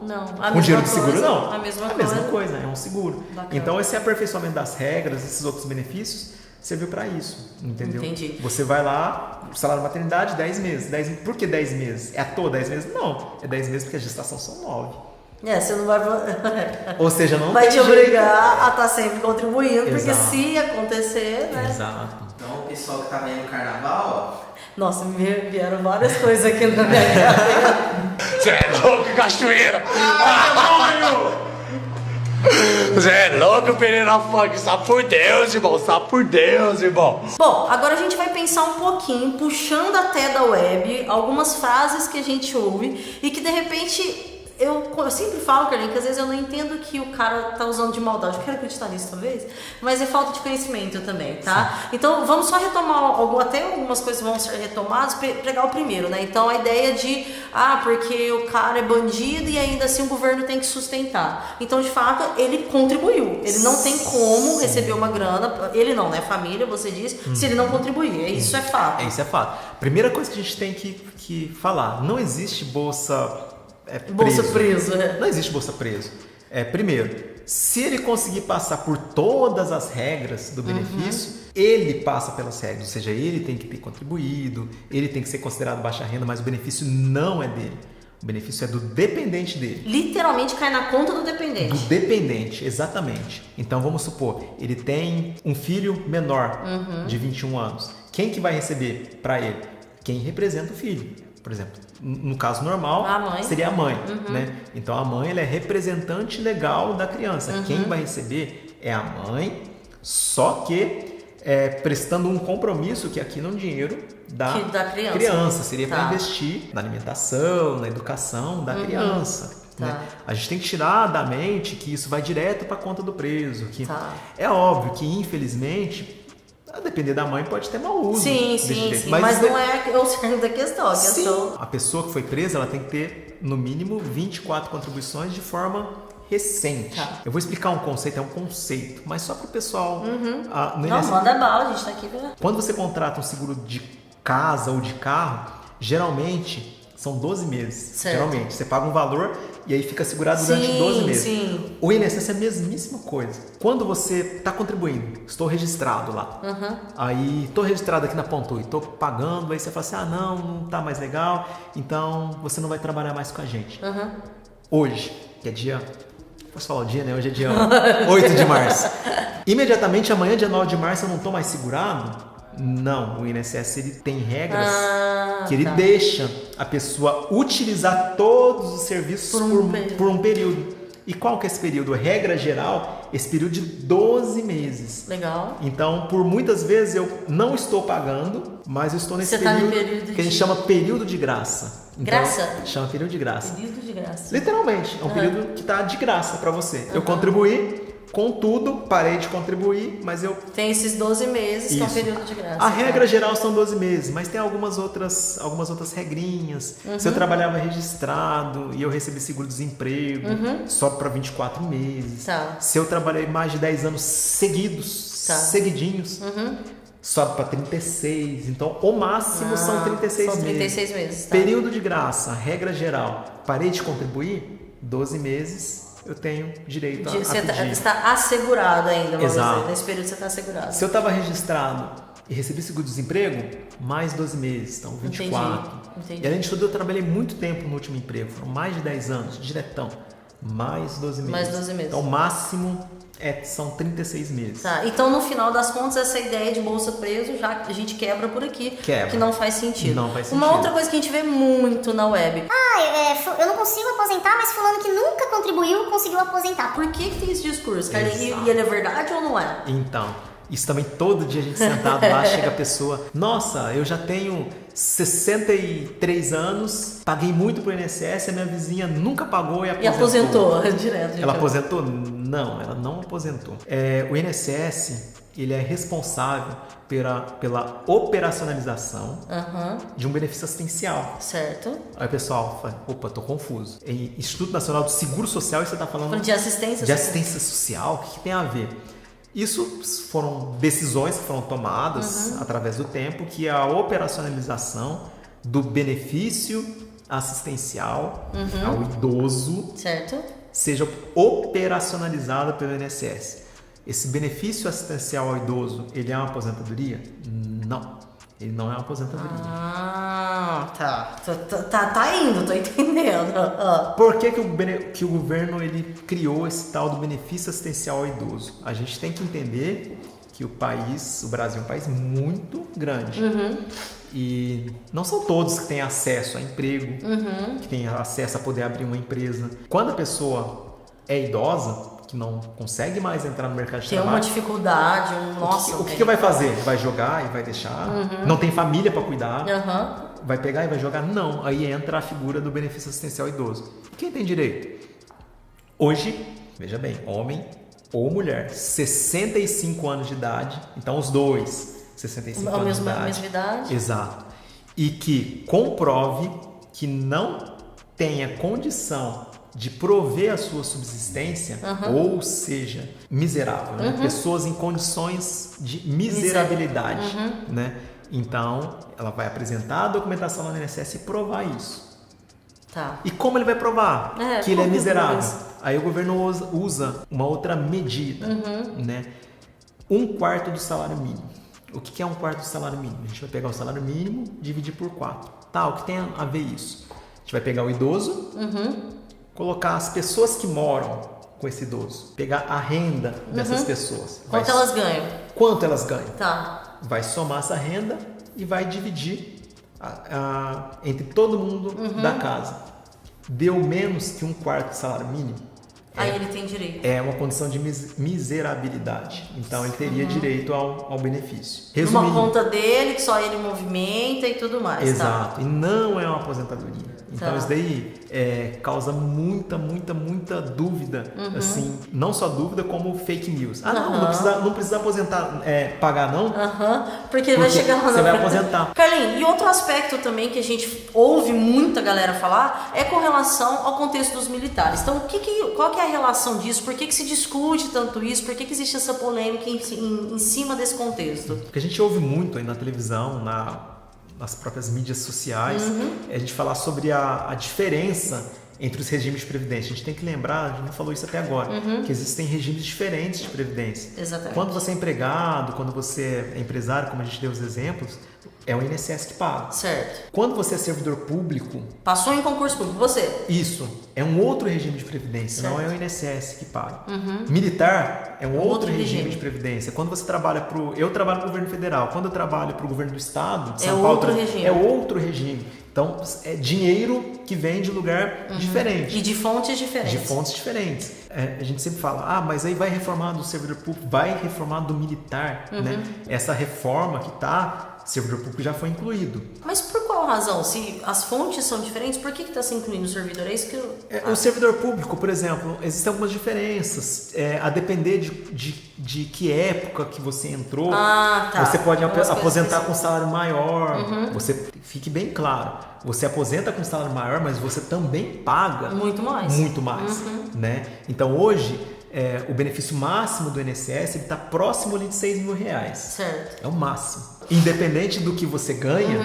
Com dinheiro de seguro, não. A mesma coisa, é um seguro. Bacana. Então, esse aperfeiçoamento das regras, esses outros benefícios, serviu para isso, entendeu? Entendi. Você vai lá, o salário de maternidade, 10 meses. Por que 10 meses? É à toa 10 meses? Não, é 10 meses porque a gestação são 9. Você não vai... Ou seja, não vai tem te obrigar a estar sempre contribuindo, porque Exato. se acontecer, né? Exato. Então, o pessoal que tá vendo o carnaval, ó. Nossa, vieram várias coisas aqui na minha cabeça. Você é louco, cachoeira! Você é louco, Pereira Funk! Só por Deus, irmão! Só por Deus, irmão! Bom, agora a gente vai pensar um pouquinho, puxando até da web, algumas frases que a gente ouve e que de repente... Eu sempre falo, Carlinhos, que às vezes eu não entendo que o cara tá usando de maldade. Eu quero acreditar nisso, talvez, mas é falta de conhecimento também, tá? Sim. Então, vamos só retomar, até algumas coisas vão ser retomadas, pegar o primeiro, né? Então, a ideia de, porque o cara é bandido e ainda assim o governo tem que sustentar. Então, de fato, ele contribuiu. Ele não tem como receber uma grana, ele não, né? Família, você disse, se ele não contribuir. Isso é fato. Isso é fato. Primeira coisa que a gente tem que falar, não existe bolsa preso. Não existe bolsa preso. Primeiro, se ele conseguir passar por todas as regras do benefício, ele passa pelas regras, ou seja, ele tem que ter contribuído, ele tem que ser considerado baixa renda, mas o benefício não é dele. O benefício é do dependente dele. Literalmente cai na conta do dependente. Do dependente, exatamente. Então vamos supor, ele tem um filho menor de 21 anos. Quem que vai receber para ele? Quem representa o filho. Por exemplo, no caso normal, seria a mãe, né? Então a mãe ela é representante legal da criança. Quem vai receber é a mãe, só que prestando um compromisso que aqui não é um dinheiro da criança. Seria para investir na alimentação, na educação da criança. Né? A gente tem que tirar da mente que isso vai direto para a conta do preso. Que é óbvio que, infelizmente, a depender da mãe pode ter mau uso. Sim. Mas não é o centro da questão. A pessoa que foi presa ela tem que ter, no mínimo, 24 contribuições de forma recente. Eu vou explicar um conceito, é um conceito, mas só para o pessoal... Não, manda bala, a gente tá aqui. Quando você contrata um seguro de casa ou de carro, geralmente são 12 meses. Certo. Geralmente, você paga um valor e aí fica segurado durante 12 meses. Sim. O INSS é a mesmíssima coisa. Quando você está contribuindo, estou registrado lá. Aí, estou registrado aqui na Pontui, estou pagando, aí você fala assim, não está mais legal, então você não vai trabalhar mais com a gente. Hoje, que é dia... Posso falar o dia, né? Hoje é dia 8 de março. Imediatamente, amanhã, dia 9 de março, eu não estou mais segurado? Não, o INSS ele tem regras que ele deixa a pessoa utilizar todos os serviços por um período. E qual que é esse período? Regra geral, esse período de 12 meses. Legal. Então, por muitas vezes eu não estou pagando, mas eu estou nesse período que a gente chama período de graça. Graça? Chama período de graça. Período de graça. Literalmente, é um período que está de graça para você. Eu contribuí. Contudo, parei de contribuir, mas eu... Tem esses 12 meses que é um período de graça. A regra geral são 12 meses, mas tem algumas outras regrinhas. Se eu trabalhava registrado e eu recebi seguro-desemprego, sobe para 24 meses. Se eu trabalhei mais de 10 anos seguidinhos, sobe para 36. Então, o máximo são 36 meses. São 36 meses. Período de graça, regra geral. Parei de contribuir, 12 meses... eu tenho direito a pedir. Você está assegurado ainda, vamos dizer. Nesse período você está assegurado. Se eu estava registrado e recebi seguro-desemprego, mais 12 meses, então 24. Entendi. E além de tudo, eu trabalhei muito tempo no último emprego, foram mais de 10 anos, diretão. Mais 12 meses. Mais 12 meses. Então, o máximo são 36 meses. Então, no final das contas, essa ideia de bolsa preso, já a gente quebra por aqui. Que não faz sentido. Não faz sentido. Uma outra coisa que a gente vê muito na web. Eu não consigo aposentar, mas fulano que nunca contribuiu, conseguiu aposentar. Por que tem esse discurso? E ele é verdade ou não é? Então, Isso também, todo dia a gente sentado lá, chega a pessoa, nossa, eu já tenho 63 anos, paguei muito pro INSS, a minha vizinha nunca pagou e aposentou. Direto. Ela aposentou? Não, ela não aposentou. O INSS, ele é responsável pela operacionalização de um benefício assistencial. Certo. Aí o pessoal fala, opa, tô confuso. Instituto Nacional do Seguro Social, e você tá falando de assistência social? O que tem a ver? Isso foram decisões que foram tomadas através do tempo, que a operacionalização do benefício assistencial ao idoso seja operacionalizada pelo INSS. Esse benefício assistencial ao idoso, ele é uma aposentadoria? Não, ele não é uma aposentadoria. Tá indo, tô entendendo. Por que o governo ele criou esse tal do benefício assistencial ao idoso? A gente tem que entender que o Brasil é um país muito grande. E não são todos que têm acesso a emprego, que têm acesso a poder abrir uma empresa. Quando a pessoa é idosa, que não consegue mais entrar no mercado de trabalho. Tem uma dificuldade, o que vai fazer? Vai jogar e vai deixar? Não tem família para cuidar? Vai pegar e vai jogar? Não. Aí entra a figura do benefício assistencial idoso. Quem tem direito? Hoje, veja bem, homem ou mulher, 65 anos de idade, então os dois, 65 anos de idade. A mesma idade. Exato. E que comprove que não tenha condição de prover a sua subsistência, ou seja, miserável, né? Pessoas em condições de miserabilidade, né? Então, ela vai apresentar a documentação lá no INSS e provar isso. Tá. E como ele vai provar que ele é miserável? Aí o governo usa uma outra medida, né? 1/4 do salário mínimo. O que é 1/4 do salário mínimo? A gente vai pegar o salário mínimo e dividir por 4. Tá, o que tem a ver isso? A gente vai pegar o idoso, colocar as pessoas que moram com esse idoso, pegar a renda dessas pessoas. Quanto elas ganham? Quanto elas ganham. Tá. Vai somar essa renda e vai dividir entre todo mundo da casa. Deu menos que 1/4 do salário mínimo. Aí ele tem direito. É uma condição de miserabilidade. Então ele teria direito ao benefício. Uma conta dele, que só ele movimenta e tudo mais. Exato. Tá? E não é uma aposentadoria. Então isso daí causa muita dúvida, assim, não só dúvida como fake news. Não precisa aposentar, pagar não? Porque vai chegar lá você vai aposentar. Carlinhos, e outro aspecto também que a gente ouve muita galera falar é com relação ao contexto dos militares. Então, qual que é a relação disso? Por que se discute tanto isso? Por que existe essa polêmica em cima desse contexto? Porque a gente ouve muito aí na televisão, nas próprias mídias sociais, a gente falar sobre a diferença entre os regimes de previdência. A gente tem que lembrar, a gente não falou isso até agora, que existem regimes diferentes de previdência. Exatamente. Quando você é empregado, quando você é empresário, como a gente deu os exemplos, é o INSS que paga. Certo. Quando você é servidor público... Passou em concurso público, você? Isso. É um outro regime de previdência, não é o INSS que paga. Militar é um outro regime de previdência. Quando você trabalha eu trabalho para o governo federal. Quando eu trabalho para o governo do estado, de São Paulo, é outro regime. Então, é dinheiro que vem de lugar diferente. E de fontes diferentes. De fontes diferentes. A gente sempre fala, mas aí vai reformar do servidor público, vai reformar do militar, né? Essa reforma que servidor público já foi incluído. Mas por qual razão? Se as fontes são diferentes, por que está se incluindo o servidor? É isso que O servidor público, por exemplo, existem algumas diferenças. A depender de que época que você entrou, você pode aposentar com salário maior. Você fique bem claro. Você aposenta com salário maior, mas você também paga muito mais. Né? Então hoje o benefício máximo do INSS está próximo ali de R$6.000. Certo. É o máximo. Independente do que você ganha,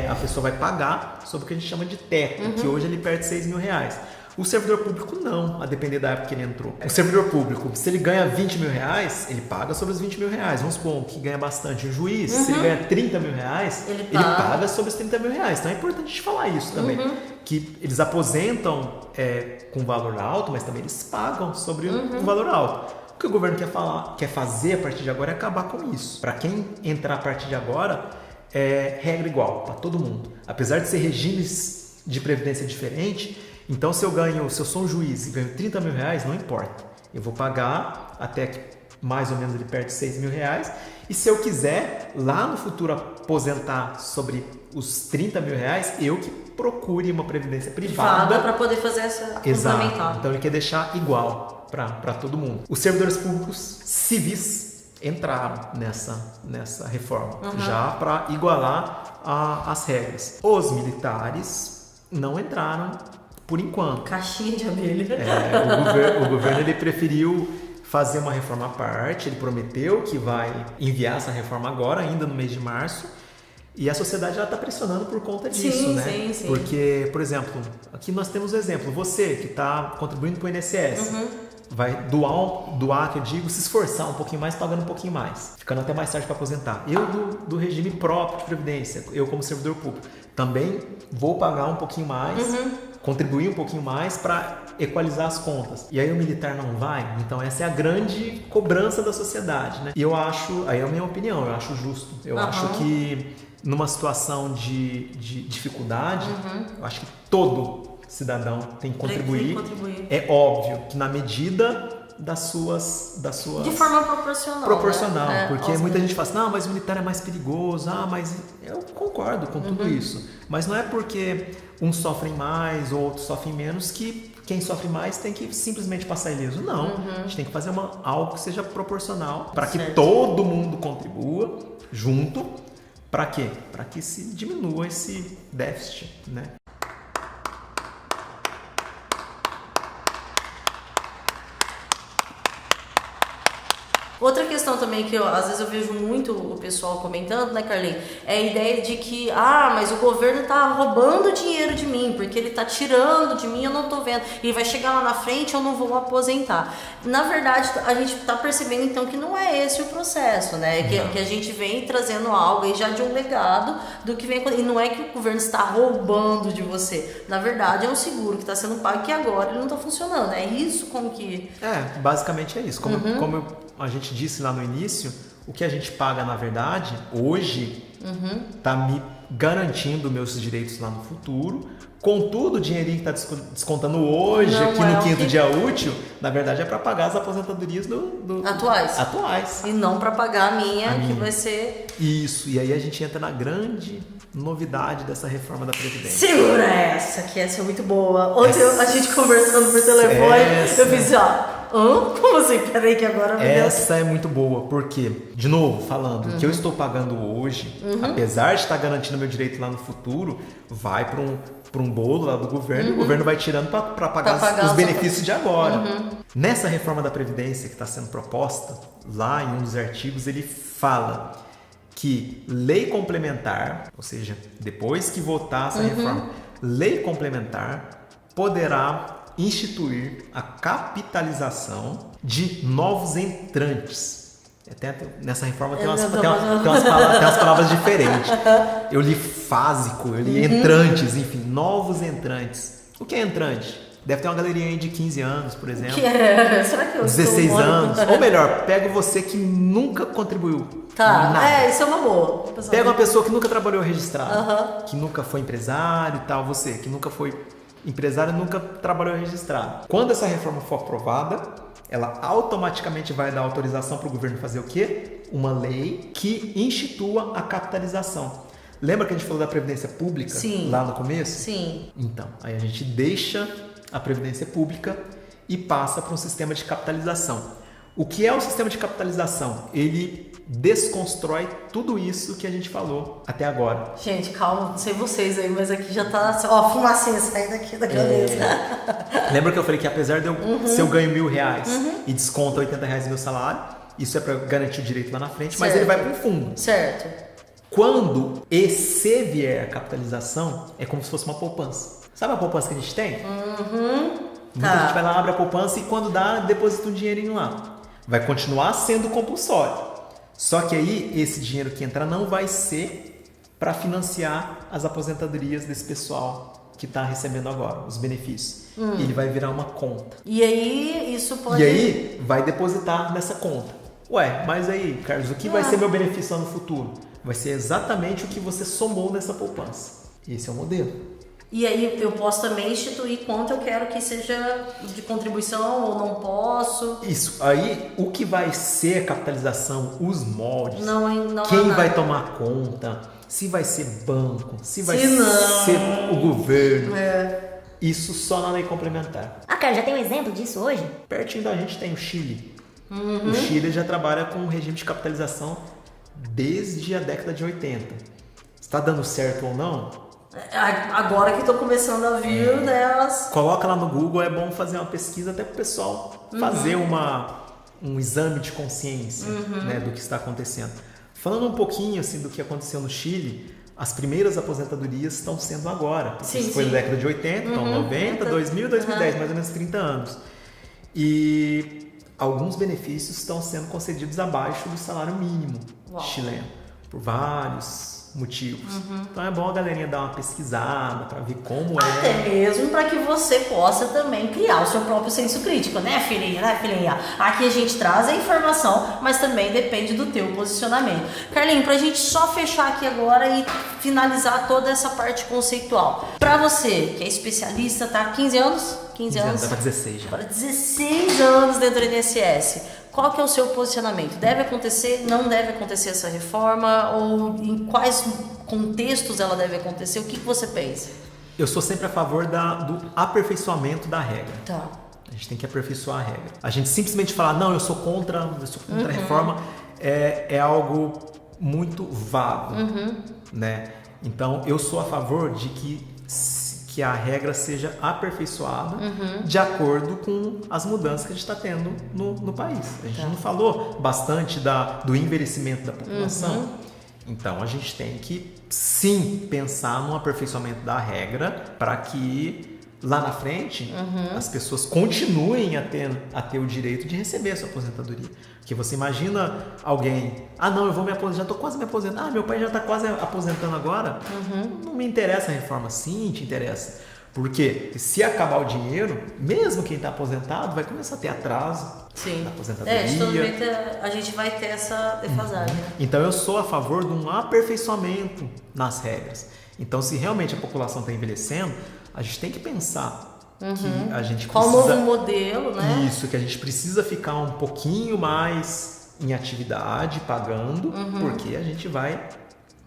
a pessoa vai pagar sobre o que a gente chama de teto, que hoje ele perde R$6.000. O servidor público não, a depender da época que ele entrou. O servidor público, se ele ganha R$20.000, ele paga sobre os R$20.000. Vamos supor que ganha bastante. O juiz, se ele ganha R$30.000, ele paga sobre os R$30.000. Então é importante a gente falar isso também. Que eles aposentam com valor alto, mas também eles pagam sobre um valor alto. O que o governo quer fazer a partir de agora é acabar com isso. Para quem entrar a partir de agora, é regra igual para todo mundo. Apesar de ser regimes de previdência diferentes, então se eu sou um juiz e ganho R$30.000, não importa. Eu vou pagar até que mais ou menos ele perde R$6.000. E se eu quiser, lá no futuro, aposentar sobre os R$30.000, eu que procure uma previdência privada para poder fazer essa complementar. Então ele quer deixar igual para todo mundo. Os servidores públicos civis entraram nessa reforma, já para igualar as regras. Os militares não entraram por enquanto. Caixinha de abelha. O governo ele preferiu fazer uma reforma à parte, ele prometeu que vai enviar essa reforma agora, ainda no mês de março, e a sociedade está pressionando por conta disso, né? Sim. Porque, por exemplo, aqui nós temos um exemplo, você que está contribuindo para o INSS, vai doar, que eu digo, se esforçar um pouquinho mais, pagando um pouquinho mais, ficando até mais tarde para aposentar. Eu do regime próprio de previdência, eu como servidor público, também vou pagar um pouquinho mais, contribuir um pouquinho mais para equalizar as contas. E aí o militar não vai? Então essa é a grande cobrança da sociedade, né? E eu acho, aí é a minha opinião, eu acho justo. Eu acho que numa situação de dificuldade, eu acho que todo cidadão tem que contribuir. É óbvio que na medida das suas de forma proporcional, né? Porque muita gente fala assim, não, mas o militar é mais perigoso, mas eu concordo com tudo isso, mas não é porque uns sofrem mais ou outros sofrem menos que quem sofre mais tem que simplesmente passar ileso. Não, a gente tem que fazer algo que seja proporcional para que todo mundo contribua junto. Para quê? Para que se diminua esse déficit, né? Outra questão também que às vezes eu vejo muito o pessoal comentando, né, Carlinhos? É a ideia de que, mas o governo tá roubando dinheiro de mim, porque ele tá tirando de mim, eu não tô vendo. E vai chegar lá na frente, eu não vou aposentar. Na verdade, a gente tá percebendo então que não é esse o processo, né? Que a gente vem trazendo algo aí já de um legado do que vem. E não é que o governo está roubando de você. Na verdade, é um seguro que está sendo pago que agora ele não tá funcionando. É isso como que... basicamente é isso. Como a gente disse lá no início, o que a gente paga, na verdade, hoje, está me garantindo meus direitos lá no futuro. Contudo, o dinheirinho que está descontando hoje, aqui no quinto dia útil, na verdade é para pagar as aposentadorias atuais. E não para pagar a minha, que vai ser... Isso, e aí a gente entra na grande novidade dessa reforma da Previdência. Segura essa, que essa é muito boa. Ontem a gente conversando por telefone, eu fiz como assim? Peraí que agora... Essa é muito boa, porque, de novo, falando, o que eu estou pagando hoje, apesar de estar garantindo meu direito lá no futuro, vai para um bolo lá do governo, e o governo vai tirando para pagar os benefícios de agora. Nessa reforma da Previdência que está sendo proposta, lá em um dos artigos, ele fala que lei complementar, ou seja, depois que votar essa reforma, lei complementar poderá instituir a capitalização de novos entrantes. Nessa reforma tem umas palavras diferentes. Eu li fásico, eu li entrantes, enfim, novos entrantes. O que é entrante? Deve ter uma galerinha aí de 15 anos, por exemplo. Será que eu 16 anos. Ou melhor, pega você que nunca contribuiu. Isso é uma boa. Pega uma pessoa que nunca trabalhou registrado, que nunca foi empresário e tal, você que nunca foi empresário, nunca trabalhou registrado. Quando essa reforma for aprovada, ela automaticamente vai dar autorização para o governo fazer o quê? Uma lei que institua a capitalização. Lembra que a gente falou da Previdência Pública lá no começo? Sim. Então, aí a gente deixa a Previdência Pública e passa para um sistema de capitalização. O que é o sistema de capitalização? Ele desconstrói tudo isso que a gente falou até agora. Gente, calma, não sei vocês aí, mas aqui já tá, fumacinha saindo aqui da cabeça. Lembra que eu falei que apesar de se eu ganho R$1.000 e desconto R$80 do meu salário, isso é para garantir o direito lá na frente, mas ele vai para um fundo. Certo. Quando vier a capitalização, é como se fosse uma poupança. Sabe a poupança que a gente tem? Muita gente vai lá, abre a poupança e quando dá, deposita um dinheirinho lá. Vai continuar sendo compulsório. Só que aí, esse dinheiro que entrar não vai ser para financiar as aposentadorias desse pessoal que está recebendo agora, os benefícios. Ele vai virar uma conta. E aí, isso pode... E aí, vai depositar nessa conta. Ué, mas aí, Carlos, o que vai ser meu benefício lá no futuro? Vai ser exatamente o que você somou nessa poupança. Esse é o modelo. E aí eu posso também instituir quanto eu quero que seja de contribuição ou não posso. Isso. Aí o que vai ser a capitalização, os moldes, não quem vai tomar conta, se vai ser banco, se vai ser o governo. Isso só na lei complementar. Ah, cara, já tem um exemplo disso hoje? Pertinho da gente tem o Chile. O Chile já trabalha com um regime de capitalização desde a década de 80. Está dando certo ou não? Agora que estou começando a vir, né? Coloca lá no Google, é bom fazer uma pesquisa até para o pessoal fazer um exame de consciência, né, do que está acontecendo. Falando um pouquinho assim do que aconteceu no Chile, as primeiras aposentadorias estão sendo agora. Isso foi na década de 80, então 90, 2000, 2010, mais ou menos 30 anos. E alguns benefícios estão sendo concedidos abaixo do salário mínimo chileno, por vários motivos. Então é bom a galerinha dar uma pesquisada para ver como Até mesmo para que você possa também criar o seu próprio senso crítico, né, filhinha? Aqui a gente traz a informação, mas também depende do teu posicionamento. Carlinhos, pra gente só fechar aqui agora e finalizar toda essa parte conceitual. Para você, que é especialista, tá? 15 anos? 15 anos? Para 16 já. Para 16 anos dentro do INSS. Qual que é o seu posicionamento? Deve acontecer? Não deve acontecer essa reforma? Ou em quais contextos ela deve acontecer? O que você pensa? Eu sou sempre a favor do aperfeiçoamento da regra. Tá. A gente tem que aperfeiçoar a regra. A gente simplesmente falar, não, eu sou contra a reforma, é algo muito vago, né? Então, eu sou a favor de que a regra seja aperfeiçoada de acordo com as mudanças que a gente está tendo no país. A gente não falou bastante do envelhecimento da população. Então, a gente tem que, sim, pensar no aperfeiçoamento da regra para que lá na frente as pessoas continuem a ter o direito de receber a sua aposentadoria. Porque você imagina alguém, não, eu vou me aposentar, já estou quase me aposentando, meu pai já está quase aposentando agora, não me interessa a reforma. Sim, te interessa. Porque se acabar o dinheiro, mesmo quem está aposentado vai começar a ter atraso na aposentadoria. A gente vai ter essa defasagem. Então eu sou a favor de um aperfeiçoamento nas regras. Então se realmente a população está envelhecendo, a gente tem que pensar que a gente qual precisa... novo modelo, né? Isso, que a gente precisa ficar um pouquinho mais em atividade, pagando, porque a gente vai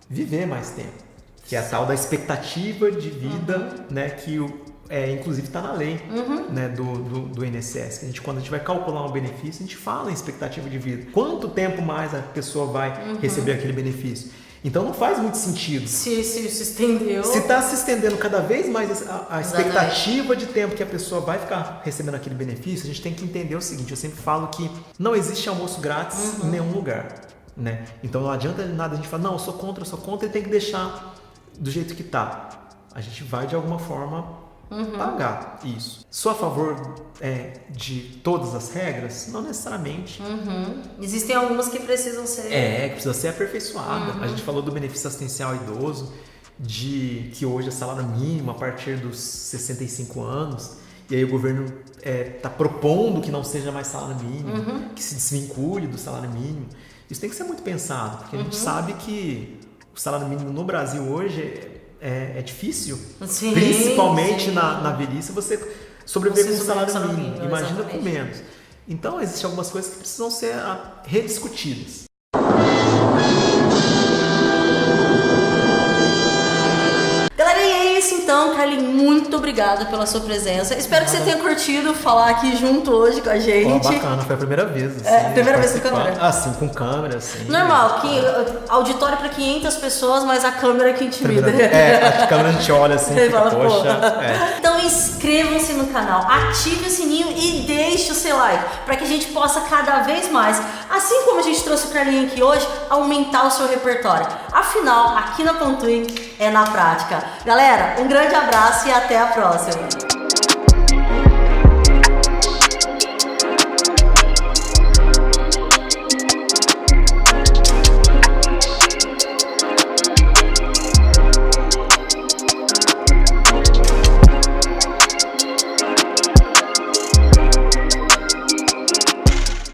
viver mais tempo. Que é a tal da expectativa de vida, né? Que inclusive está na lei, né, do INSS. Que quando a gente vai calcular um benefício, a gente fala em expectativa de vida. Quanto tempo mais a pessoa vai receber aquele benefício? Então não faz muito sentido. Se estendeu. Se está se estendendo cada vez mais a expectativa de tempo que a pessoa vai ficar recebendo aquele benefício, a gente tem que entender o seguinte, eu sempre falo que não existe almoço grátis em nenhum lugar, né? Então não adianta nada a gente falar, não, eu sou contra, e tem que deixar do jeito que está. A gente vai de alguma forma pagar isso. Sou a favor de todas as regras? Não necessariamente. Existem algumas que precisam ser... que precisa ser aperfeiçoada. A gente falou do benefício assistencial idoso, que hoje é salário mínimo a partir dos 65 anos, e aí o governo está propondo que não seja mais salário mínimo, que se desvincule do salário mínimo. Isso tem que ser muito pensado, porque a gente sabe que o salário mínimo no Brasil hoje é difícil, principalmente na velhice, você sobreviver com o salário mínimo, imagina com menos. Então, existem algumas coisas que precisam ser rediscutidas. Galera, e é isso então, Carlinhos, muito obrigada pela sua presença. Espero que você tenha curtido falar aqui junto hoje com a gente. Bacana, foi a primeira vez. Assim, primeira vez com câmera? Assim, com câmera, assim. Normal, auditório para 500 pessoas, mas a câmera é que intimida. A câmera a gente olha assim, fica, poxa. Então inscrevam-se no canal, ative o sininho e deixe o seu like, para que a gente possa cada vez mais, assim como a gente trouxe o Carlinhos aqui hoje, aumentar o seu repertório. Afinal, aqui na Pontuim é na prática. Galera, um grande abraço e até a próxima.